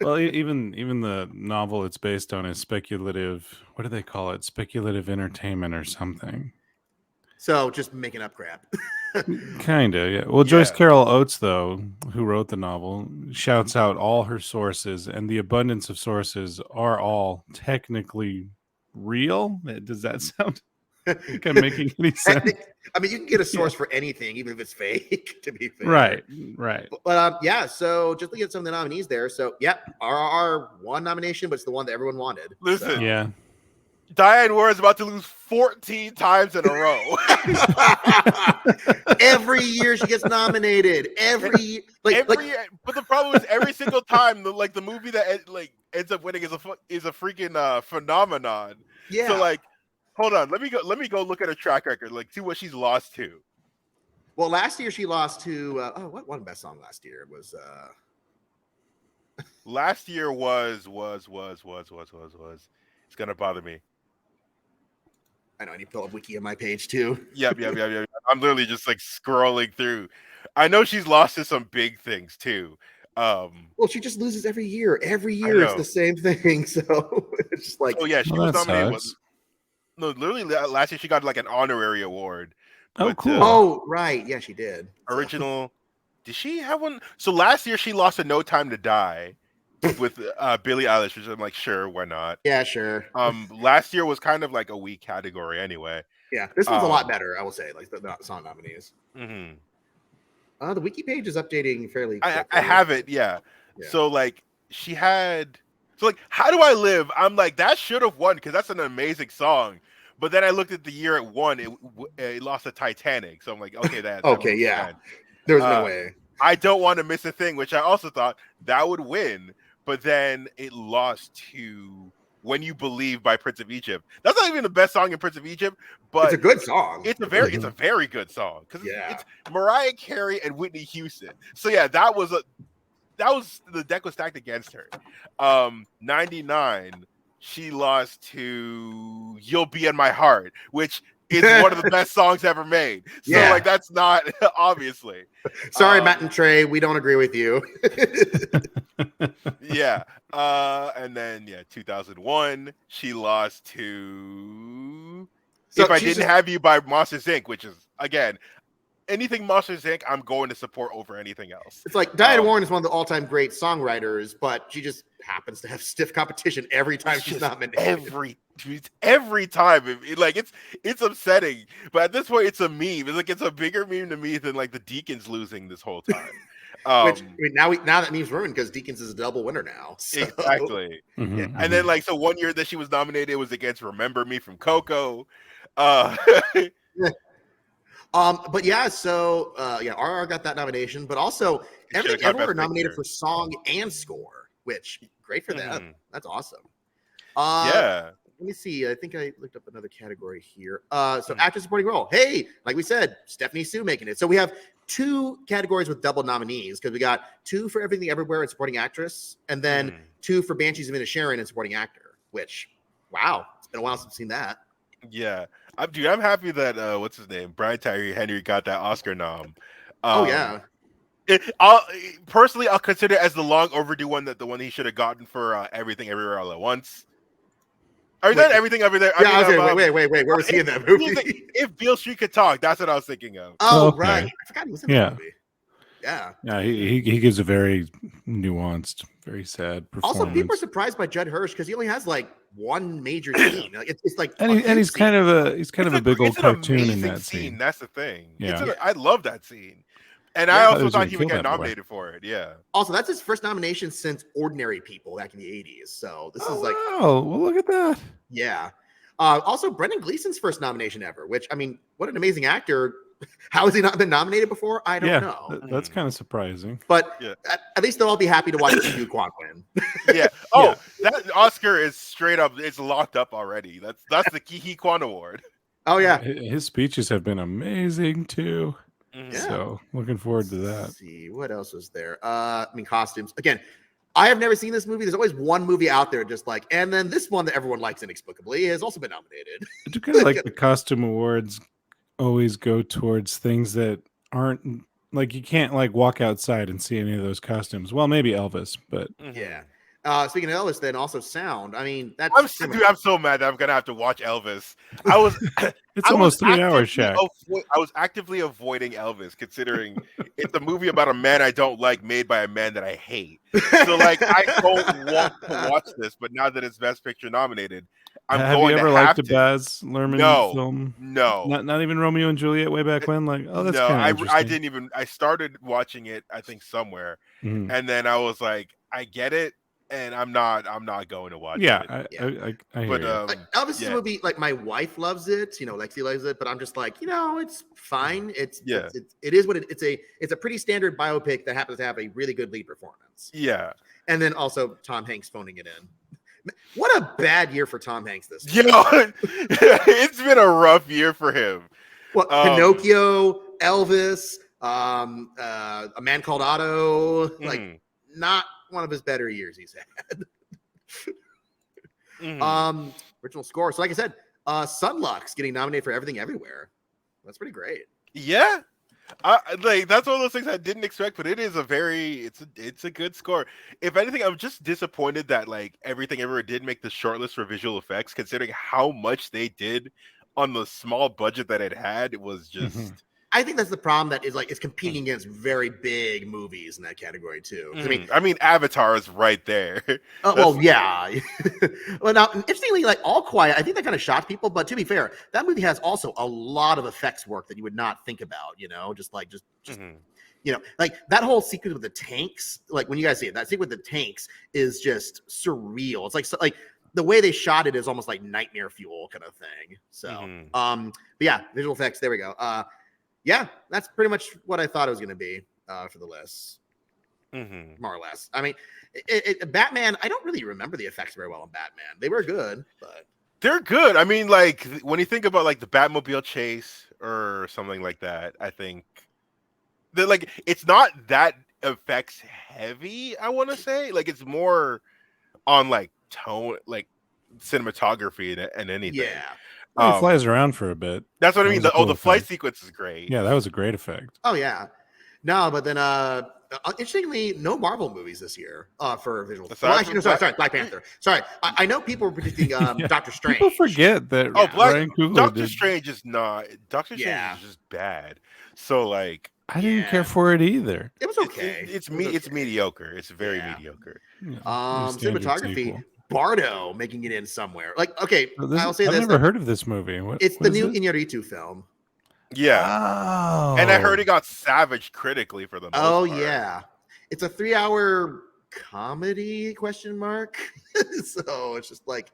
Well, even the novel it's based on is speculative. What do they call it? Speculative entertainment or something. So just making up crap. Kinda, yeah. Well, Joyce Yeah. Carol Oates, though, who wrote the novel, shouts out all her sources, and the abundance of sources are all technically real. Does that sound like I'm making any sense? I mean, you can get a source for anything, even if it's fake. To be fair, Right. But yeah, so just looking at some of the nominees there. So yeah, RRR one nomination, but it's the one that everyone wanted. Listen. So. Yeah. Diane Warren is about to lose 14 times in a row. Every year she gets nominated. Every year, but the problem is every single time the movie that ends up winning is a freaking phenomenon. yeah. So like, hold on, let me go look at her track record, like see what she's lost to. Well, last year she lost to what won best song last year? It was Last year was it's gonna bother me. I know I need to pull up wiki on my page too. Yep. I'm literally just like scrolling through. I know she's lost to some big things too. Well, she just loses every year. Every year it's know. the same thing. So it's just like Oh yeah, she Well, was that nominated. sucks. No, literally last year she got like an honorary award. Oh, But, cool. oh right, yeah, she did. So- Original. Did she have one? So last year she lost to No Time to Die with Billie Eilish, which I'm like, sure, why not? Yeah, sure. Last year was kind of like a weak category anyway. Yeah, this one's a lot better, I will say. Like the song nominees. Mhm. The wiki page is updating fairly. I quickly. have it, yeah. Yeah. So like she had, so like How Do I Live? I'm like that should have won because that's an amazing song. But then I looked at the year it won. It lost to Titanic. So I'm like, okay, that Okay, makes yeah. sense. There's no way. I Don't Want to Miss a Thing, which I also thought that would win, but then it lost to When You Believe by Prince of Egypt. That's not even the best song in Prince of Egypt, but It's a good song. it's a very good song because Yeah. it's Mariah Carey and Whitney Houston. So yeah, that was the deck was stacked against her. 99, she lost to You'll Be in My Heart, which is one of the best songs ever made. So Yeah. like that's not obviously. Sorry, Matt and Trey, we don't agree with you. Yeah. And then 2001, she lost to So If I she's Didn't Have You by Monsters Inc., which is again anything Monsters Inc. I'm going to support over anything else. It's like Diane Warren is one of the all-time great songwriters, but she just happens to have stiff competition every time she's nominated. Every time, it's upsetting. But at this point, it's a meme. It's a bigger meme to me than like the Deacons losing this whole time. Which I mean, now that meme's ruined because Deacons is a double winner now. So. Exactly. Mhm, And then so one year that she was nominated, it was against Remember Me from Coco. But yeah, so RR got that nomination, but also should've got everyone Best were nominated Picture. for song and score, which great for them. Mhm. That's awesome. Yeah. Let me see. I think I looked up another category here. So actress supporting role. Hey, like we said, Stephanie Sue making it. So we have 2 categories with double nominees because we got 2 for Everything Everywhere and supporting actress, and then 2 for Banshees of Inisherin and supporting actor. Which, wow, it's been a while since I've seen that. Yeah. I'm happy that what's his name? Brian Tyree Henry got that Oscar nom. Oh yeah. I'll consider it as the long overdue one, the one he should have gotten for Everything Everywhere All at Once. Are you done Everything Over There? Yeah, I was saying, wait. Where was he in that movie? If Beale Street Could Talk, that's what I was thinking of. Oh, Okay. right. I forgot he was in Yeah. that movie. Yeah. Yeah, he gives a very nuanced, very sad performance. Also, people are surprised by Judd Hirsch because he only has like one major scene. It's like, and he's kind of a big old It's an cartoon in amazing that scene. That's the thing. Yeah. I love that scene, and Yeah, I I also thought thought he he was would gonna get kill that boy. nominated for it. Yeah. Also, that's his first nomination since Ordinary People back in the 80s. So this is like, Oh, well, look at that. yeah. Also, Brendan Gleeson's first nomination ever, which, I mean, what an amazing actor. How has he not been nominated before? I don't know. That's kind of surprising. But Yeah. at least they'll all be happy to watch Yu Kwan win. Yeah. Oh, that Oscar is straight up. It's locked up already. That's the Ki Kwan Award. Oh, yeah. His speeches have been amazing too. Mhm. Yeah. So looking forward to that. Let's see, what else was there? I mean, costumes. Again, I have never seen this movie. There's always one movie out there just like, and then this one that everyone likes inexplicably has also been nominated. I do kind of like the costume awards always go towards things that aren't like you can't like walk outside and see any of those costumes. Well, maybe Elvis, but Mhm. Yeah. Speaking of Elvis, then also sound. I mean, that's I'm so mad that I'm gonna have to watch Elvis. I was it's almost 3 hours, actively Shaq. I was actively avoiding Elvis, considering it's a movie about a man I don't like, made by a man that I hate. So, like, I don't want to watch this, but now that it's Best Picture nominated, I'm Have going you ever to liked have a to. Baz Luhrmann No. film? No, Not even Romeo and Juliet way back when. Like, oh, that's no, kind of I interesting. didn't even. I started watching it, I think somewhere, Mhm. and then I was like, I get it, and I'm not going to watch Yeah, it. I hear But you. like, Elvis is yeah. a movie, like, my wife loves it, Lexi loves it, but I'm just like, it's fine. It is what it's a pretty standard biopic that happens to have a really good lead performance. Yeah. And then also Tom Hanks phoning it in. What a bad year for Tom Hanks this You year. know, it's been a rough year for him. Well, Pinocchio, Elvis, A Man Called Otto, like, Mhm. not one of his better years he's had. Mhm. Original score. So like I said, Sunlux getting nominated for Everything Everywhere. That's pretty great. Yeah. Like, that's one of those things I didn't expect, but it is it's a good score. If anything, I'm just disappointed that like Everything Everywhere did make the shortlist for visual effects, considering how much they did on the small budget that it had. It was just I think that's the problem, that is like it's competing against very big movies in that category too. I mean, Avatar is right there. Well, yeah. Well, now, interestingly, like All Quiet, I think that kind of shocked people. But to be fair, that movie has also a lot of effects work that you would not think about. Just like that whole sequence with the tanks. Like when you guys see it, that sequence with the tanks is just surreal. It's like the way they shot it is almost like nightmare fuel kind of thing. So, but yeah, visual effects. There we go. Yeah, that's pretty much what I thought it was going to be for the list. More or less. I mean, Batman, I don't really remember the effects very well in Batman. They were good, but They're good. I mean, like when you think about like the Batmobile chase or something like that, I think that like it's not that effects heavy, I want to say. Like it's more on like tone, like cinematography and anything. yeah. He flies around for a bit. That's what I mean. That was a cool The flight effect. sequence is great. Yeah, that was a great effect. Oh yeah. No, but then interestingly, no Marvel movies this year for visual. Aside Well, actually, from no, sorry, Black Panther. Sorry, I know people were predicting Doctor Strange. People forget that Ryan Coogler Doctor did. Strange is not. Doctor Strange is just bad. So like, I didn't care for it either. It was okay. It's mediocre. It's very mediocre. Standard Cinematography. sequel. Bardo making it in somewhere. Like, okay, I'll say I've this. never heard of this movie. It's what the is new it? Iñárritu film. Yeah. Oh. And I heard it got savaged critically for the most part. Yeah. It's a 3-hour comedy ? So it's just like,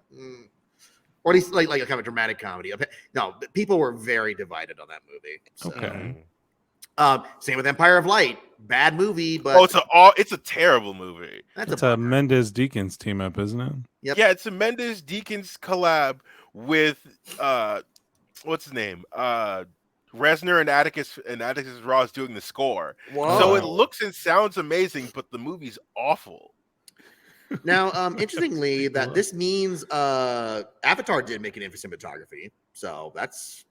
or at least like a kind of dramatic comedy. No, people were very divided on that movie. So. Okay. Same with Empire of Light. Bad movie, but it's a terrible movie. It's a Mendez Deacons team up, isn't it? Yep. Yeah, it's a Mendes Deacons collab with what's his name? Reznor and Atticus Ross doing the score. Whoa. So it looks and sounds amazing, but the movie's awful. Now, interestingly, that this means Avatar did make it in for cinematography. So that's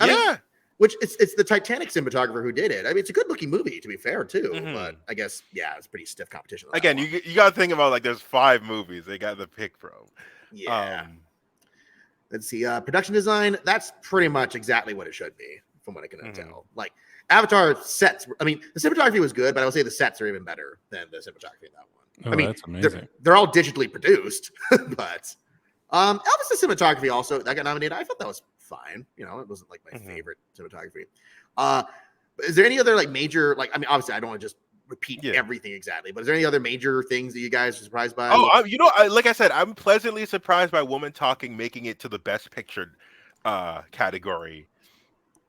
I mean, which it's the Titanic cinematographer who did it. I mean, it's a good looking movie, to be fair, too. But I guess, yeah, it's pretty stiff competition. Again, you got to think about like there's 5 movies they got to pick from. Yeah. Let's see. Production design, that's pretty much exactly what it should be, from what I can tell. Like, Avatar sets, I mean, the cinematography was good, but I would say the sets are even better than the cinematography in that one. Oh, I mean, that's amazing. They're all digitally produced, but Elvis's cinematography also, that got nominated. I thought that was fine. It wasn't like my favorite cinematography. Is there any other like major, like, I mean, obviously I don't want to just repeat Yeah. everything exactly. But is there any other major things that you guys are surprised by? Oh, like I said, I'm pleasantly surprised by Woman Talking making it to the Best Picture category.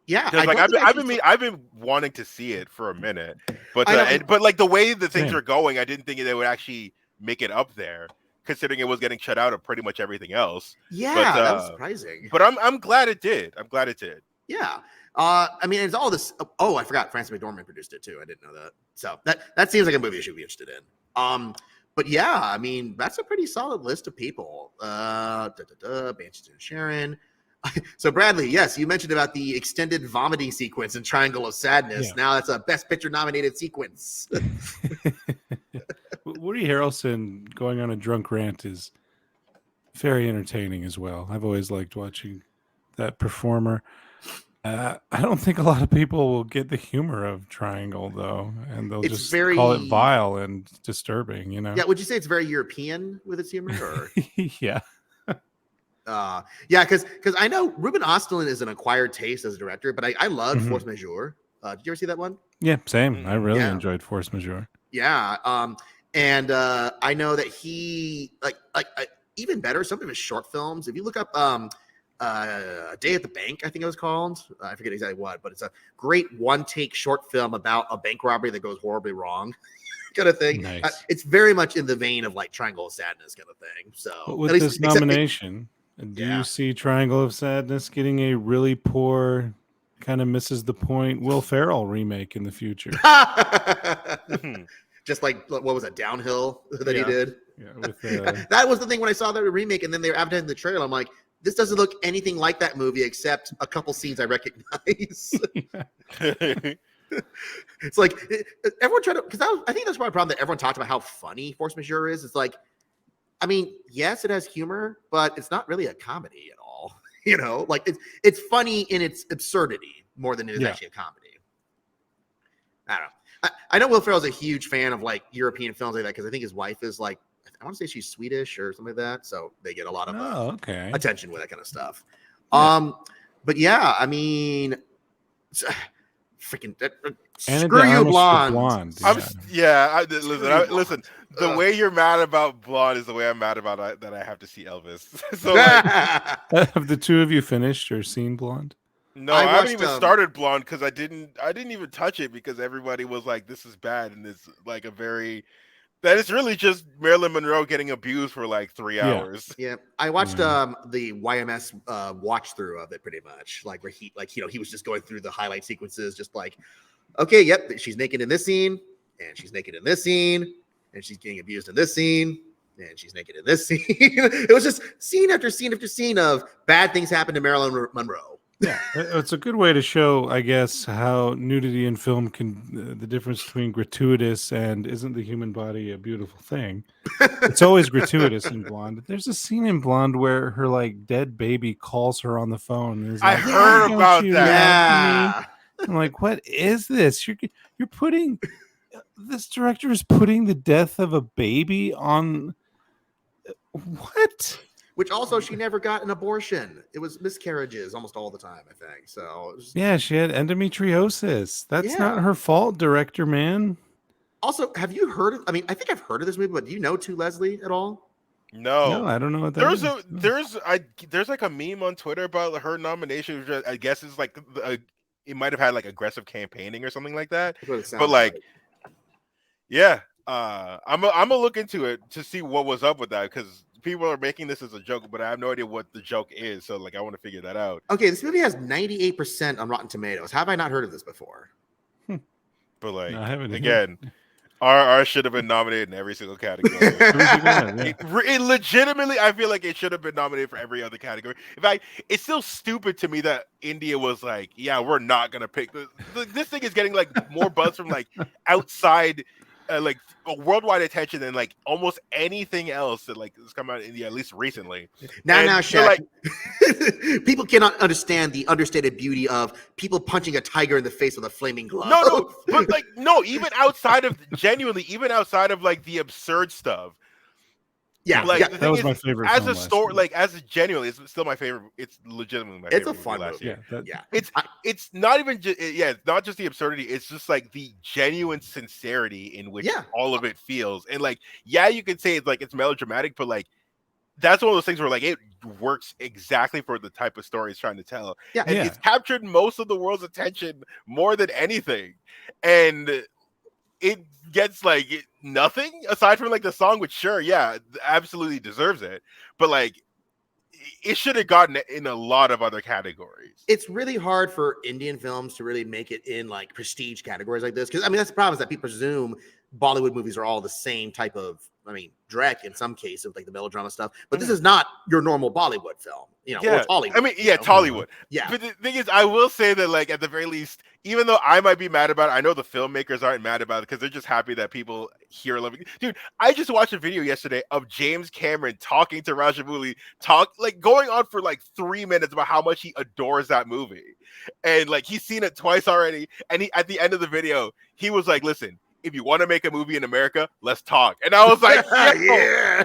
Yeah, Because I like don't think I actually I've been wanting to see it for a minute, but I know. but like the way the things Same. are going, I didn't think they would actually make it up there, considering it was getting shut out of pretty much everything else. Yeah, that was surprising. But I'm glad it did. I'm glad it did. Yeah. I mean, it's all this. Oh, I forgot. Frances McDormand produced it too. I didn't know that. So that seems like a movie I should be interested in. But yeah, I mean, that's a pretty solid list of people. Banshees and Sharon. So Bradley, yes, you mentioned about the extended vomiting sequence in Triangle of Sadness. Yeah. Now that's a Best Picture nominated sequence. Woody Harrelson going on a drunk rant is very entertaining as well. I've always liked watching that performer. I don't think a lot of people will get the humor of Triangle, though, and they'll It's just very- call it vile and disturbing, you know? Yeah, would you say it's very European with its humor? Or? Yeah. Yeah, because I know Ruben Ostlund is an acquired taste as a director, but I loved Mhm. Force Majeure. Did you ever see that one? Yeah, same. I really Yeah. enjoyed Force Majeure. Yeah. And I know that he even better, some of his short films. If you look up A Day at the Bank, I think it was called. I forget exactly what, but it's a great one-take short film about a bank robbery that goes horribly wrong, kind of thing. Nice. It's very much in the vein of like Triangle of Sadness kind of thing. So But with at least- this except- nomination, do Yeah. you see Triangle of Sadness getting a really poor, kind of misses the point Will Ferrell remake in the future? Just like what was it, Downhill that he Yeah. did? Yeah, with That was the thing when I saw the remake, and then they were advertising the trailer. I'm like, this doesn't look anything like that movie except a couple scenes I recognize. It's like everyone tried to, because I think that's probably a problem that everyone talked about how funny Force Majeure is. It's like, I mean, yes, it has humor, but it's not really a comedy at all. You know, like it's funny in its absurdity more than it is Yeah. actually a comedy. I don't know. I know Will Ferrell's a huge fan of like European films like that because I think his wife is like, I want to say she's Swedish or something like that, so they get a lot of Oh, okay. attention with that kind of stuff. Yeah. But yeah, I mean, freaking Ana screw de you, Armas for Blonde. Yeah. Listen. The Ugh. way you're mad about Blonde is the way I'm mad about that I have to see Elvis. So like, Have the two of you finished or seen Blonde? no, I I haven't watched, even started Blonde because I didn't even touch it because everybody was like, "This is bad," and it's like that is really just Marilyn Monroe getting abused for like 3 Yeah. hours. Yeah, I watched Yeah. the YMS watch through of it pretty much, like where he was just going through the highlight sequences, just like, okay, yep, she's naked in this scene, and she's naked in this scene, and she's getting abused in this scene, and she's naked in this scene. It was just scene after scene after scene of bad things happen to Marilyn Monroe. Yeah, it's a good way to show, I guess, how nudity in film can, the difference between gratuitous and isn't the human body a beautiful thing. It's always gratuitous in Blonde. There's a scene in Blonde where her like dead baby calls her on the phone. And is I like, heard "Don't about you that." love me?" Yeah. I'm like, what is this? You're putting this director is putting the death of a baby on what? Which also she never got an abortion. It was miscarriages almost all the time, I think. So it was Yeah, she had endometriosis. That's Yeah. not her fault, director man. also, have you heard of, I mean, I think I've heard of this movie, but do you know To Leslie at all? No, I don't know what that is. There's like a meme on Twitter about her nomination, which I guess is like it might have had like aggressive campaigning or something like that. That's what it sounds But like, yeah, I'm gonna look into it to see what was up with that because people are making this as a joke, but I have no idea what the joke is. So like, I want to figure that out. Okay, this movie has 98% on Rotten Tomatoes. How have I not heard of this before? But like, No, I haven't again, our should have been nominated in every single category. It legitimately, I feel like it should have been nominated for every other category. In fact, it's still stupid to me that India was like, "Yeah, we're not gonna pick this." This thing is getting like more buzz from like outside, like worldwide attention than like almost anything else that like has come out of India, at least recently. Now, And Shaq, like, people cannot understand the understated beauty of people punching a tiger in the face with a flaming glove. no, but like no, even outside of genuinely, even outside of like the absurd stuff. Yeah, Like yeah. the That thing was is, my favorite as film a last story, year. like as a genuinely, it's still my favorite. It's legitimately my It's favorite a fun movie last movie. year. Yeah, that, Yeah. It's not even just it's not just the absurdity. It's just like the genuine sincerity in which Yeah. all of it feels. And like, yeah, you could say it's like it's melodramatic, but like that's one of those things where like it works exactly for the type of story it's trying to tell. Yeah. And Yeah. it's captured most of the world's attention more than anything. And it gets like nothing aside from like the song, which sure, yeah, absolutely deserves it. But like it should have gotten it in a lot of other categories. It's really hard for Indian films to really make it in like prestige categories like this. Because I mean, that's the problem is that people presume Bollywood movies are all the same type of, I mean, Drek in some cases, like the melodrama stuff. But this is not your normal Bollywood film, you know, or Yeah, Tollywood. I mean, you yeah, know? Tollywood. Yeah. But the thing is, I will say that, like, at the very least, even though I might be mad about it, I know the filmmakers aren't mad about it because they're just happy that people hear loving. Dude, I just watched a video yesterday of James Cameron talking to Rajamouli, going on for like 3 minutes about how much he adores that movie, and like he's seen it twice already. And he, at the end of the video, he was like, "Listen, if you want to make a movie in America, let's talk." And I was like, yeah.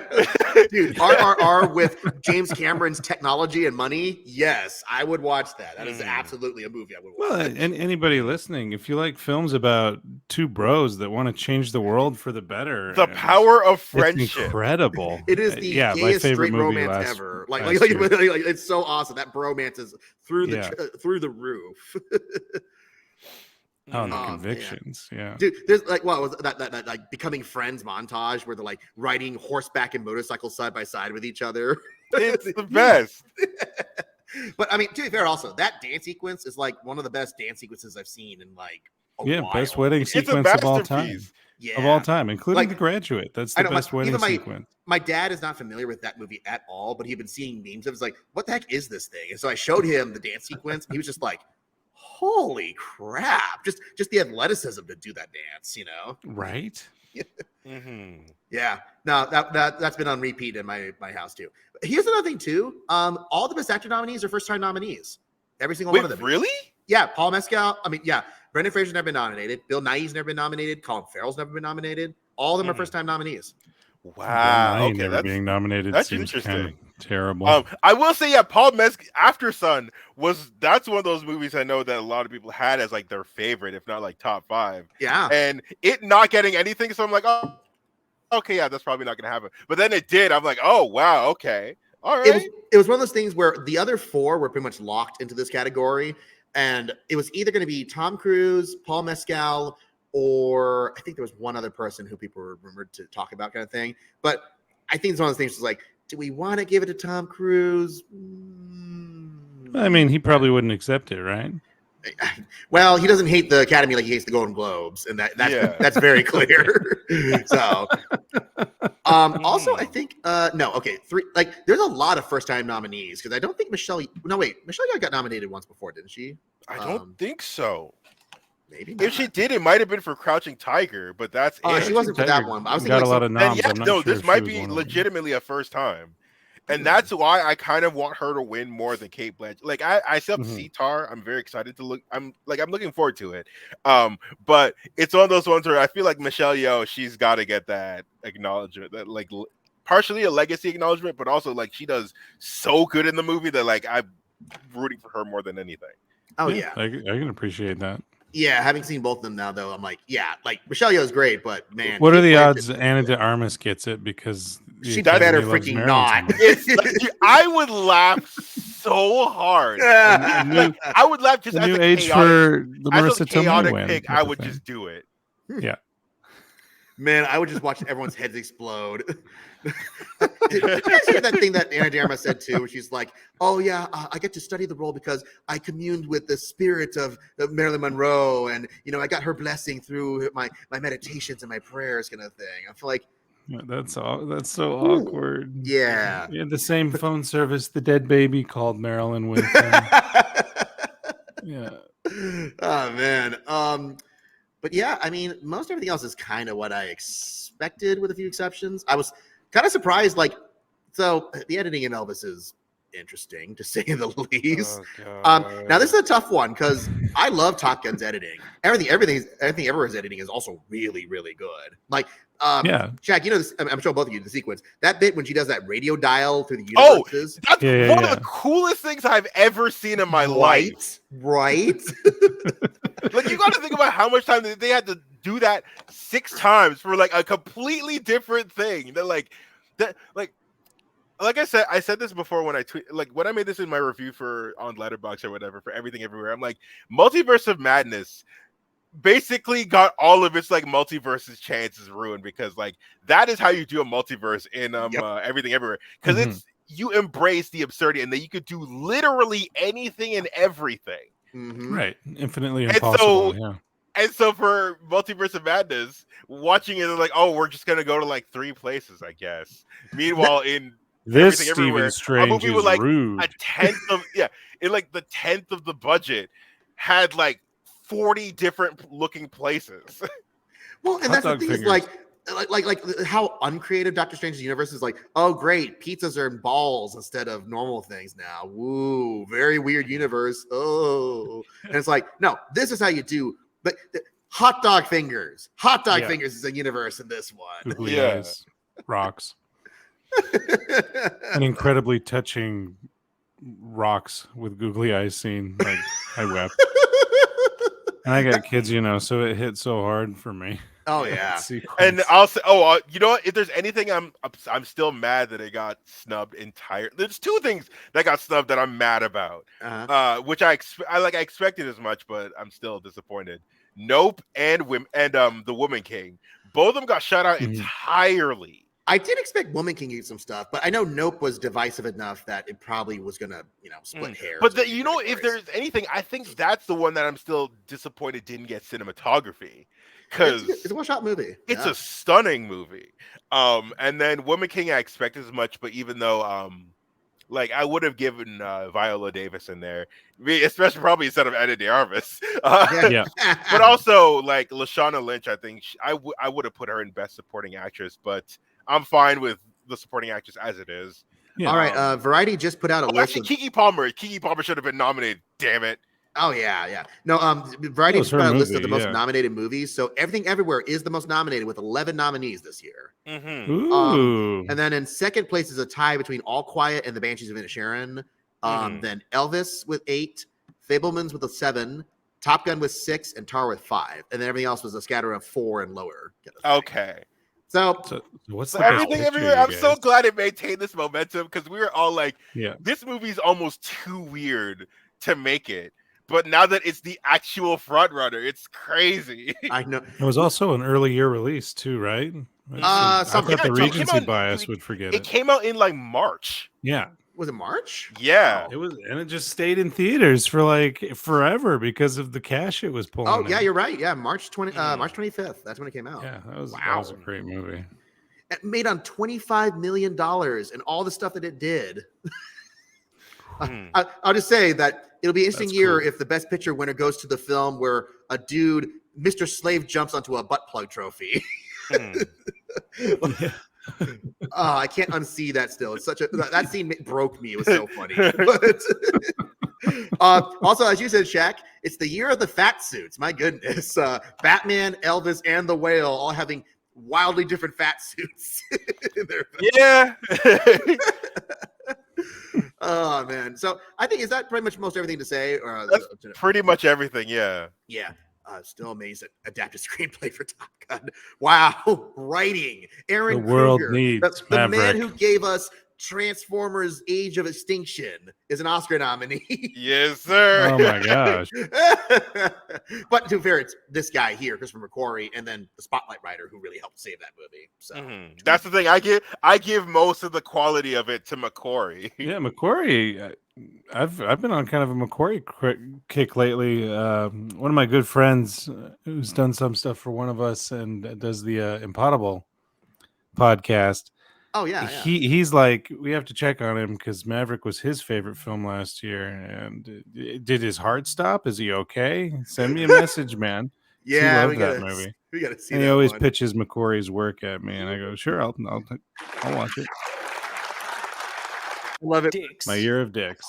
Dude, RRR with James Cameron's technology and money. Yes, I would watch that. That is absolutely a movie I would watch. Well, and anybody listening, if you like films about two bros that want to change the world for the better, the power of it's friendship. incredible. It is the my gayest favorite straight movie romance ever. Like last year. it's so awesome. That bromance is through the roof. Oh, and the Oh, man. convictions, yeah. Dude, there's like what was that like becoming friends montage where they're like riding horseback and motorcycles side by side with each other. It's the best. But I mean, to be fair, also that dance sequence is like one of the best dance sequences I've seen in like a while. Best wedding It's a sequence of all time. masterpiece. Yeah. Of all time, including Like, The Graduate. That's I the know, best wedding even sequence. my dad is not familiar with that movie at all, but he'd been seeing memes of it. It's like, what the heck is this thing? And so I showed him the dance sequence, and he was just like, holy crap. Just the athleticism to do that dance, you know? Right? Yeah. No, that's been on repeat in my house too. But here's another thing too. All the best actor nominees are first-time nominees. Every single Wait, one of them. really? Yeah, Paul Mescal. I mean, yeah, Brendan Fraser's never been nominated. Bill Nighy's never been nominated. Colin Farrell's never been nominated. All of them are first-time nominees. Wow. Bill Nye Okay, never being nominated that's seems kind of interesting. terrible. I will say, yeah, Paul Mescal, After Sun that's one of those movies I know that a lot of people had as like their favorite, if not like top 5. Yeah. And it not getting anything, so I'm like, oh, okay, yeah, that's probably not gonna happen. But then it did. I'm like, oh wow, okay. All right. It was one of those things where the other 4 were pretty much locked into this category. And it was either going to be Tom Cruise, Paul Mescal, or I think there was one other person who people were rumored to talk about, kind of thing. But I think it's one of those things that's like, do we want to give it to Tom Cruise? I mean, he probably wouldn't accept it, right? Well, he doesn't hate the Academy like he hates the Golden Globes, and that's very clear. So, also, I think no, okay, 3. Like, there's a lot of first-time nominees because I don't think Michelle Yeoh got nominated once before, didn't she? I don't think so. Maybe If not. she did, it might have been for Crouching Tiger, but that's it. She wasn't for that one. But I was got thinking a lot of noms. Yeah, I'm not no, sure this if might she was be one of them. legitimately a first time. And that's why I kind of want her to win more than Kate Blanchett. Like I still have to see Tar. I'm very excited to look. I'm looking forward to it. But it's one of those ones where I feel like Michelle Yeoh, she's got to get that acknowledgement, that like partially a legacy acknowledgement, but also like she does so good in the movie that like I'm rooting for her more than anything. Oh yeah. I can appreciate that. Yeah, having seen both of them now, though, I'm like, yeah, like Michelle Yeoh is great, but man, What are the Kate Blanchett- odds Anna de Armas gets it because the She Academy better loves freaking Marilyn not. so much? It's like, I would laugh so hard. Like, I would laugh just The as new a age chaotic, for the as Marissa a chaotic Tomei win. pick. type I of would thing. just do it. Yeah. Man, I would just watch everyone's heads explode. Did you guys hear that thing that Anna de Armas said too? Where she's like, "Oh yeah, I get to study the role because I communed with the spirit of Marilyn Monroe, and you know, I got her blessing through my meditations and my prayers, kind of thing." I feel like Yeah, that's so awkward. Yeah. We had the same phone service the dead baby called Marilyn with. Yeah. Oh man. But yeah, I mean, most everything else is kind of what I expected, with a few exceptions. I was kind of surprised. Like, so the editing in Elvis is interesting, to say the least. Now this is a tough one because I love Top Gun's editing. Everything Everywhere's editing is also really, really good. Like, Yeah. Shaq, you know this. I'm sure both of you the sequence. That bit when she does that radio dial through the Oh, universes. that's Yeah, one yeah. of the coolest things I've ever seen in my life. Right. Like, you got to think about how much time they had to do that 6 times for like a completely different thing. They're like that, like I said this before when I tweet, like when I made this in my review for on Letterboxd or whatever for Everything Everywhere. I'm like, Multiverse of Madness basically got all of its like multiverse's chances ruined, because like that is how you do a multiverse in Everything Everywhere, because Mhm. it's you embrace the absurdity and that you could do literally anything and everything. Mhm. Right. Infinitely And impossible. so- Yeah. And so for Multiverse of Madness, watching it, they're like, oh, we're just gonna go to like 3 places, I guess. Meanwhile, in This Everything Everywhere, Stephen a Strange movie is with like rude. a tenth of in like the 10th of the budget had like 40 different looking places. Well, and Hot that's the dog thing is fingers. like how uncreative Doctor Strange's universe is. Like, oh great, pizzas are in balls instead of normal things now. Woo, very weird universe. Oh, and it's like, no, this is how you do. But hot dog fingers. Hot dog Yeah. fingers is a universe in this one. Googly Yeah. eyes. Rocks. An incredibly touching rocks with googly eyes scene. Like, I wept. And I got kids, so it hit so hard for me. Oh That yeah. sequence. And I'll say, you know what? If there's anything I'm still mad that it got snubbed entire. There's 2 things that got snubbed that I'm mad about. Which I expected as much, but I'm still disappointed. Nope and The Woman King. Both of them got shut out Mhm. entirely. I did expect Woman King to get some stuff, but I know Nope was divisive enough that it probably was gonna, split hairs. But on if categories. there's anything, I think that's the one that I'm still disappointed didn't get cinematography, because it's a well-shot movie. it's Yeah. a stunning movie. And then Woman King, I expected as much, but even though like I would have given Viola Davis in there, especially probably instead of Ana de Armas. Yeah. But also like Lashana Lynch, I think I would have put her in Best Supporting Actress, but I'm fine with the supporting actress as it is. Yeah. All right. Variety just put out a list. Actually, Keke Palmer should have been nominated. Damn it. Oh yeah. No, Variety That was just put her out a list of movie, the most yeah. nominated movies. So Everything Everywhere is the most nominated with 11 nominees this year. Mm-hmm. Ooh. And then in second place is a tie between All Quiet and The Banshees of Inisherin. Then Elvis with 8, Fablemans with a 7, Top Gun with 6, and Tar with 5. And then everything else was a scatter of 4 and lower. Okay. So So what's So the best Everything picture, Everywhere, you I'm so guys? glad it maintained this momentum, because we were all like, Yeah. this movie's almost too weird to make it. But now that it's the actual front runner, it's crazy. I know. It was also an early year release too, right? I Summer. thought the Yeah, it came Regency out- bias would forget It it. came out in like March. Yeah. Was it March? Yeah. It was, and it just stayed in theaters for like forever because of the cash it was pulling. Oh yeah, in. you're right. Yeah, March 25th. That's when it came out. Yeah, that was a Wow. great movie. It made on $25 million and all the stuff that it did. I'll just say that it'll be an interesting That's year cool. if the best picture winner goes to the film where a dude, Mr. Slave, jumps onto a butt plug trophy. I can't unsee that still. It's such a that scene broke me. It was so funny. But, also, as you said, Shaq, it's the year of the fat suits. My goodness. Batman, Elvis, and the Whale all having wildly different fat suits in their films. Yeah. Oh man. So I think is that pretty much most everything to say? Or That's pretty much everything. Yeah. yeah. Still amazed at adapted screenplay for Top Gun. Wow. Writing. Aaron The world Kruger, needs the man Maverick. who gave us Transformers Age of Extinction is an Oscar nominee. Yes, sir. Oh my gosh. But to be fair, it's this guy here, Christopher McQuarrie, and then the Spotlight writer who really helped save that movie. So Mhm. That's the thing. I give most of the quality of it to McQuarrie. Yeah, McQuarrie. I've been on kind of a McQuarrie kick lately. One of my good friends who's done some stuff for one of us and does the Impotable podcast. oh yeah. He's like, we have to check on him because Maverick was his favorite film last year. And did his heart stop? Is he okay? Send me a message, man. Yeah, loved that movie. We gotta see And that he always one. pitches McQuarrie's work at me, and I go, sure, I'll watch it. Love it. Dicks. My year of dicks.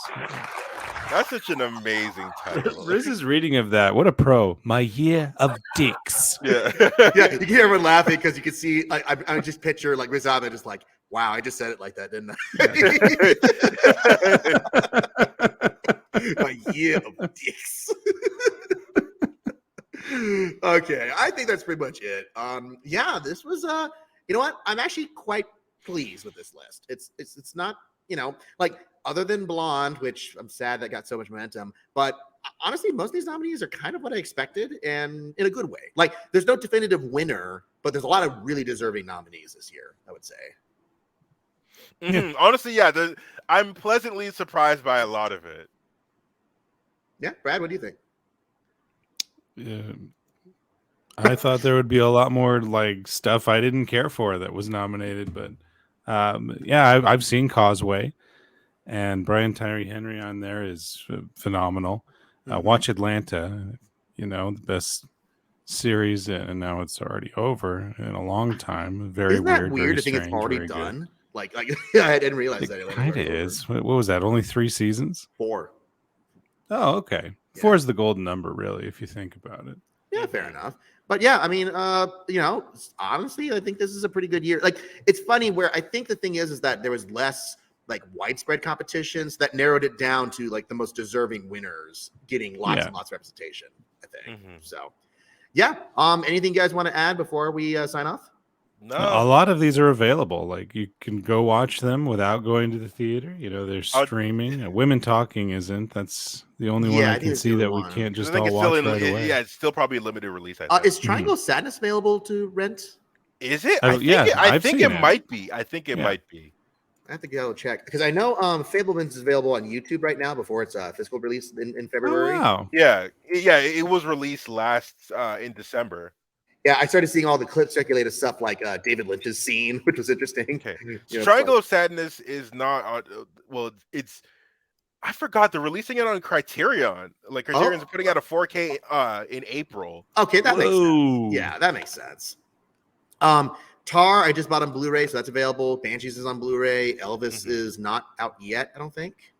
That's such an amazing title. Riz's reading of that. What a pro. My year of dicks. Yeah. Yeah, you can hear everyone laughing because you can see. I just picture like Riz Ahmed just like, wow, I just said it like that, didn't I? My year of dicks. Okay, I think that's pretty much it. Yeah, this was you know what? I'm actually quite pleased with this list. It's not, like other than Blonde, which I'm sad that got so much momentum, but honestly, most of these nominees are kind of what I expected, and in a good way. Like, there's no definitive winner, but there's a lot of really deserving nominees this year, I would say. Mhm. Honestly, yeah, I'm pleasantly surprised by a lot of it. Yeah, Brad, what do you think? Yeah. I thought there would be a lot more like stuff I didn't care for that was nominated, but yeah, I've seen Causeway, and Brian Tyree Henry on there is phenomenal. Watch Atlanta, the best series, and now it's already over in a long time. Very Isn't that weird, weird very to think it's strange, already very good. done? Like I didn't realize It that. kind of is. What was that? Only 3 seasons? 4. Oh, okay. Yeah. 4 is the golden number, really, if you think about it. Yeah, fair enough. But yeah, I mean, honestly, I think this is a pretty good year. Like, it's funny where I think the thing is that there was less like widespread competitions that narrowed it down to like the most deserving winners getting lots and lots of representation, I think. So yeah. Anything you guys want to add before we sign off? No. A lot of these are available. Like, you can go watch them without going to the theater. They're streaming. Women Talking isn't. That's the only one I can see that we can't just all watch right away. Yeah, it's still probably a limited release. Is Triangle of Sadness available to rent? Is it? I've think seen it might be. I think it might be. I have to go check because I know Fablemans is available on YouTube right now before its physical release in February. Oh, wow. Yeah, it was released last in December. Yeah, I started seeing all the clips circulated stuff like David Lynch's scene, which was interesting. Okay, Triangle of Sadness is not on. Well, it's. I forgot they're releasing it on Criterion. Like Criterion's putting out a 4K in April. Okay, that makes sense. Yeah, that makes sense. Tar, I just bought on Blu-ray, so that's available. Banshees is on Blu-ray. Elvis is not out yet, I don't think.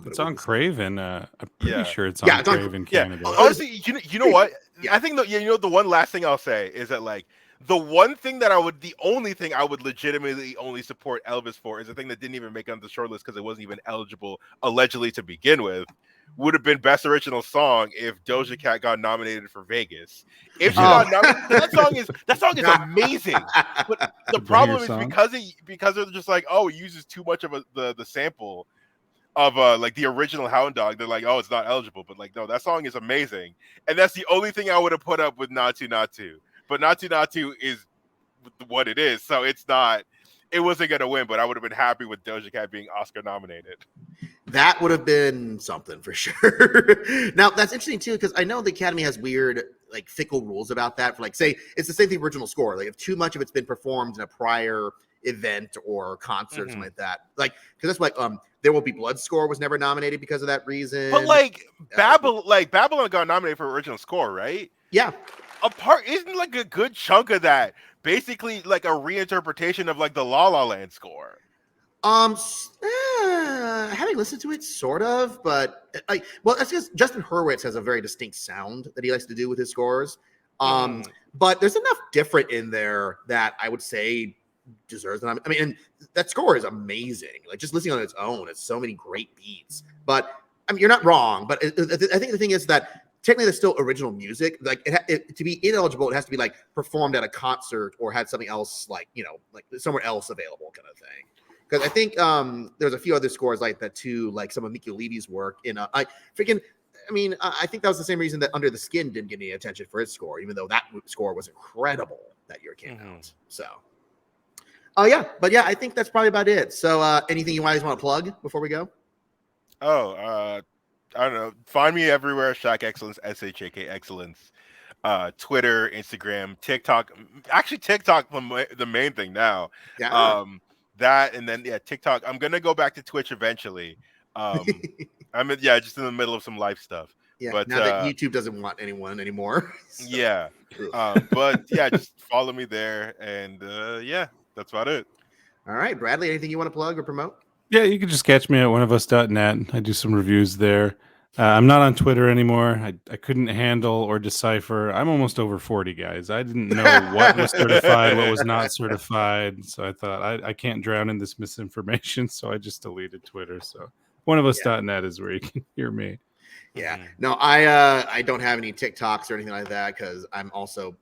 It's on Craven. I'm pretty sure it's Yeah, on it's on- Craven Canada. Honestly, you know what? I think the one last thing I'll say is that like the only thing I would legitimately only support Elvis for is the thing that didn't even make it on the shortlist because it wasn't even eligible allegedly to begin with. Would have been Best Original Song if Doja Cat got nominated for Vegas. If she got nominated, that song is amazing. But the problem is because they're just like, oh, it uses too much of the sample of like the original Hound Dog. They're like, oh, it's not eligible. But like, no, that song is amazing, and that's the only thing I would have put up with Natu Natu. But Natu Natu is what it is, so it's not. It wasn't gonna win, but I would have been happy with Doja Cat being Oscar nominated. That would have been something for sure. Now that's interesting too, because I know the Academy has weird, like fickle rules about that. For like, say, it's the same thing original score. Like, if too much of it's been performed in a prior event or concert, something like that. Like, because that's like There Will Be Blood score was never nominated because of that reason. But like Babylon got nominated for original score, right? Yeah. Isn't like a good chunk of that basically like a reinterpretation of like the La La Land score? Having listened to it, sort of, but that's because Justin Hurwitz has a very distinct sound that he likes to do with his scores. But there's enough different in there that I would say deserves them. I mean, and that score is amazing. Like, just listening on its own, it's so many great beats. But I mean, you're not wrong. But I think the thing is that technically there's still original music. Like, to be ineligible, it has to be like performed at a concert or had something else like somewhere else available, kind of thing. Because I think there's a few other scores like that too, like some of Mickey Levy's work in I think that was the same reason that Under the Skin didn't get any attention for its score, even though that score was incredible that year it came out. So, I think that's probably about it. So, anything you guys want to plug before we go? I don't know. Find me everywhere. Shak Excellence, SHAK Excellence. Twitter, Instagram, TikTok. Actually, TikTok the main thing now. Yeah. That and then TikTok. I'm gonna go back to Twitch eventually. I'm just in the middle of some life stuff. Yeah, but now that YouTube doesn't want anyone anymore. So. Yeah. Just follow me there, and that's about it. All right, Bradley, anything you want to plug or promote? Yeah, you can just catch me at oneofus.net. I do some reviews there. I'm not on Twitter anymore. I couldn't handle or decipher. I'm almost over 40, guys. I didn't know what was certified, what was not certified. So I thought I can't drown in this misinformation. So I just deleted Twitter. So oneofus.net is where you can hear me. Yeah. Mhm. No, I don't have any TikToks or anything like that because I'm also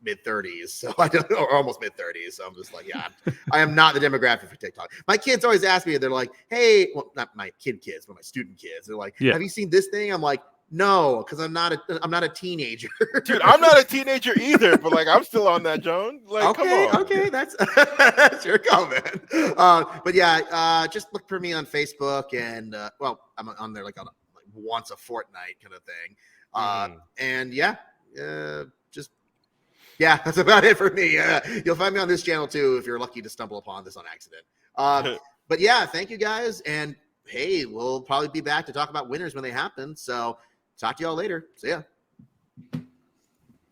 mid-30s, so I don't, or almost mid-30s. So I'm just like, yeah, I am not the demographic for TikTok. My kids always ask me, they're like, hey, well, not my kids, but my student kids. They're like, Yeah. have you seen this thing? I'm like, no, because I'm not a teenager. Dude, I'm not a teenager either, but like I'm still on that, Joan. Like, come on. Okay, that's your comment. But yeah, just look for me on Facebook, and I'm on there like once a fortnight kind of thing. And yeah, that's about it for me. You'll find me on this channel too if you're lucky to stumble upon this on accident. But yeah, thank you guys, and hey, we'll probably be back to talk about winners when they happen. So talk to y'all later. See ya.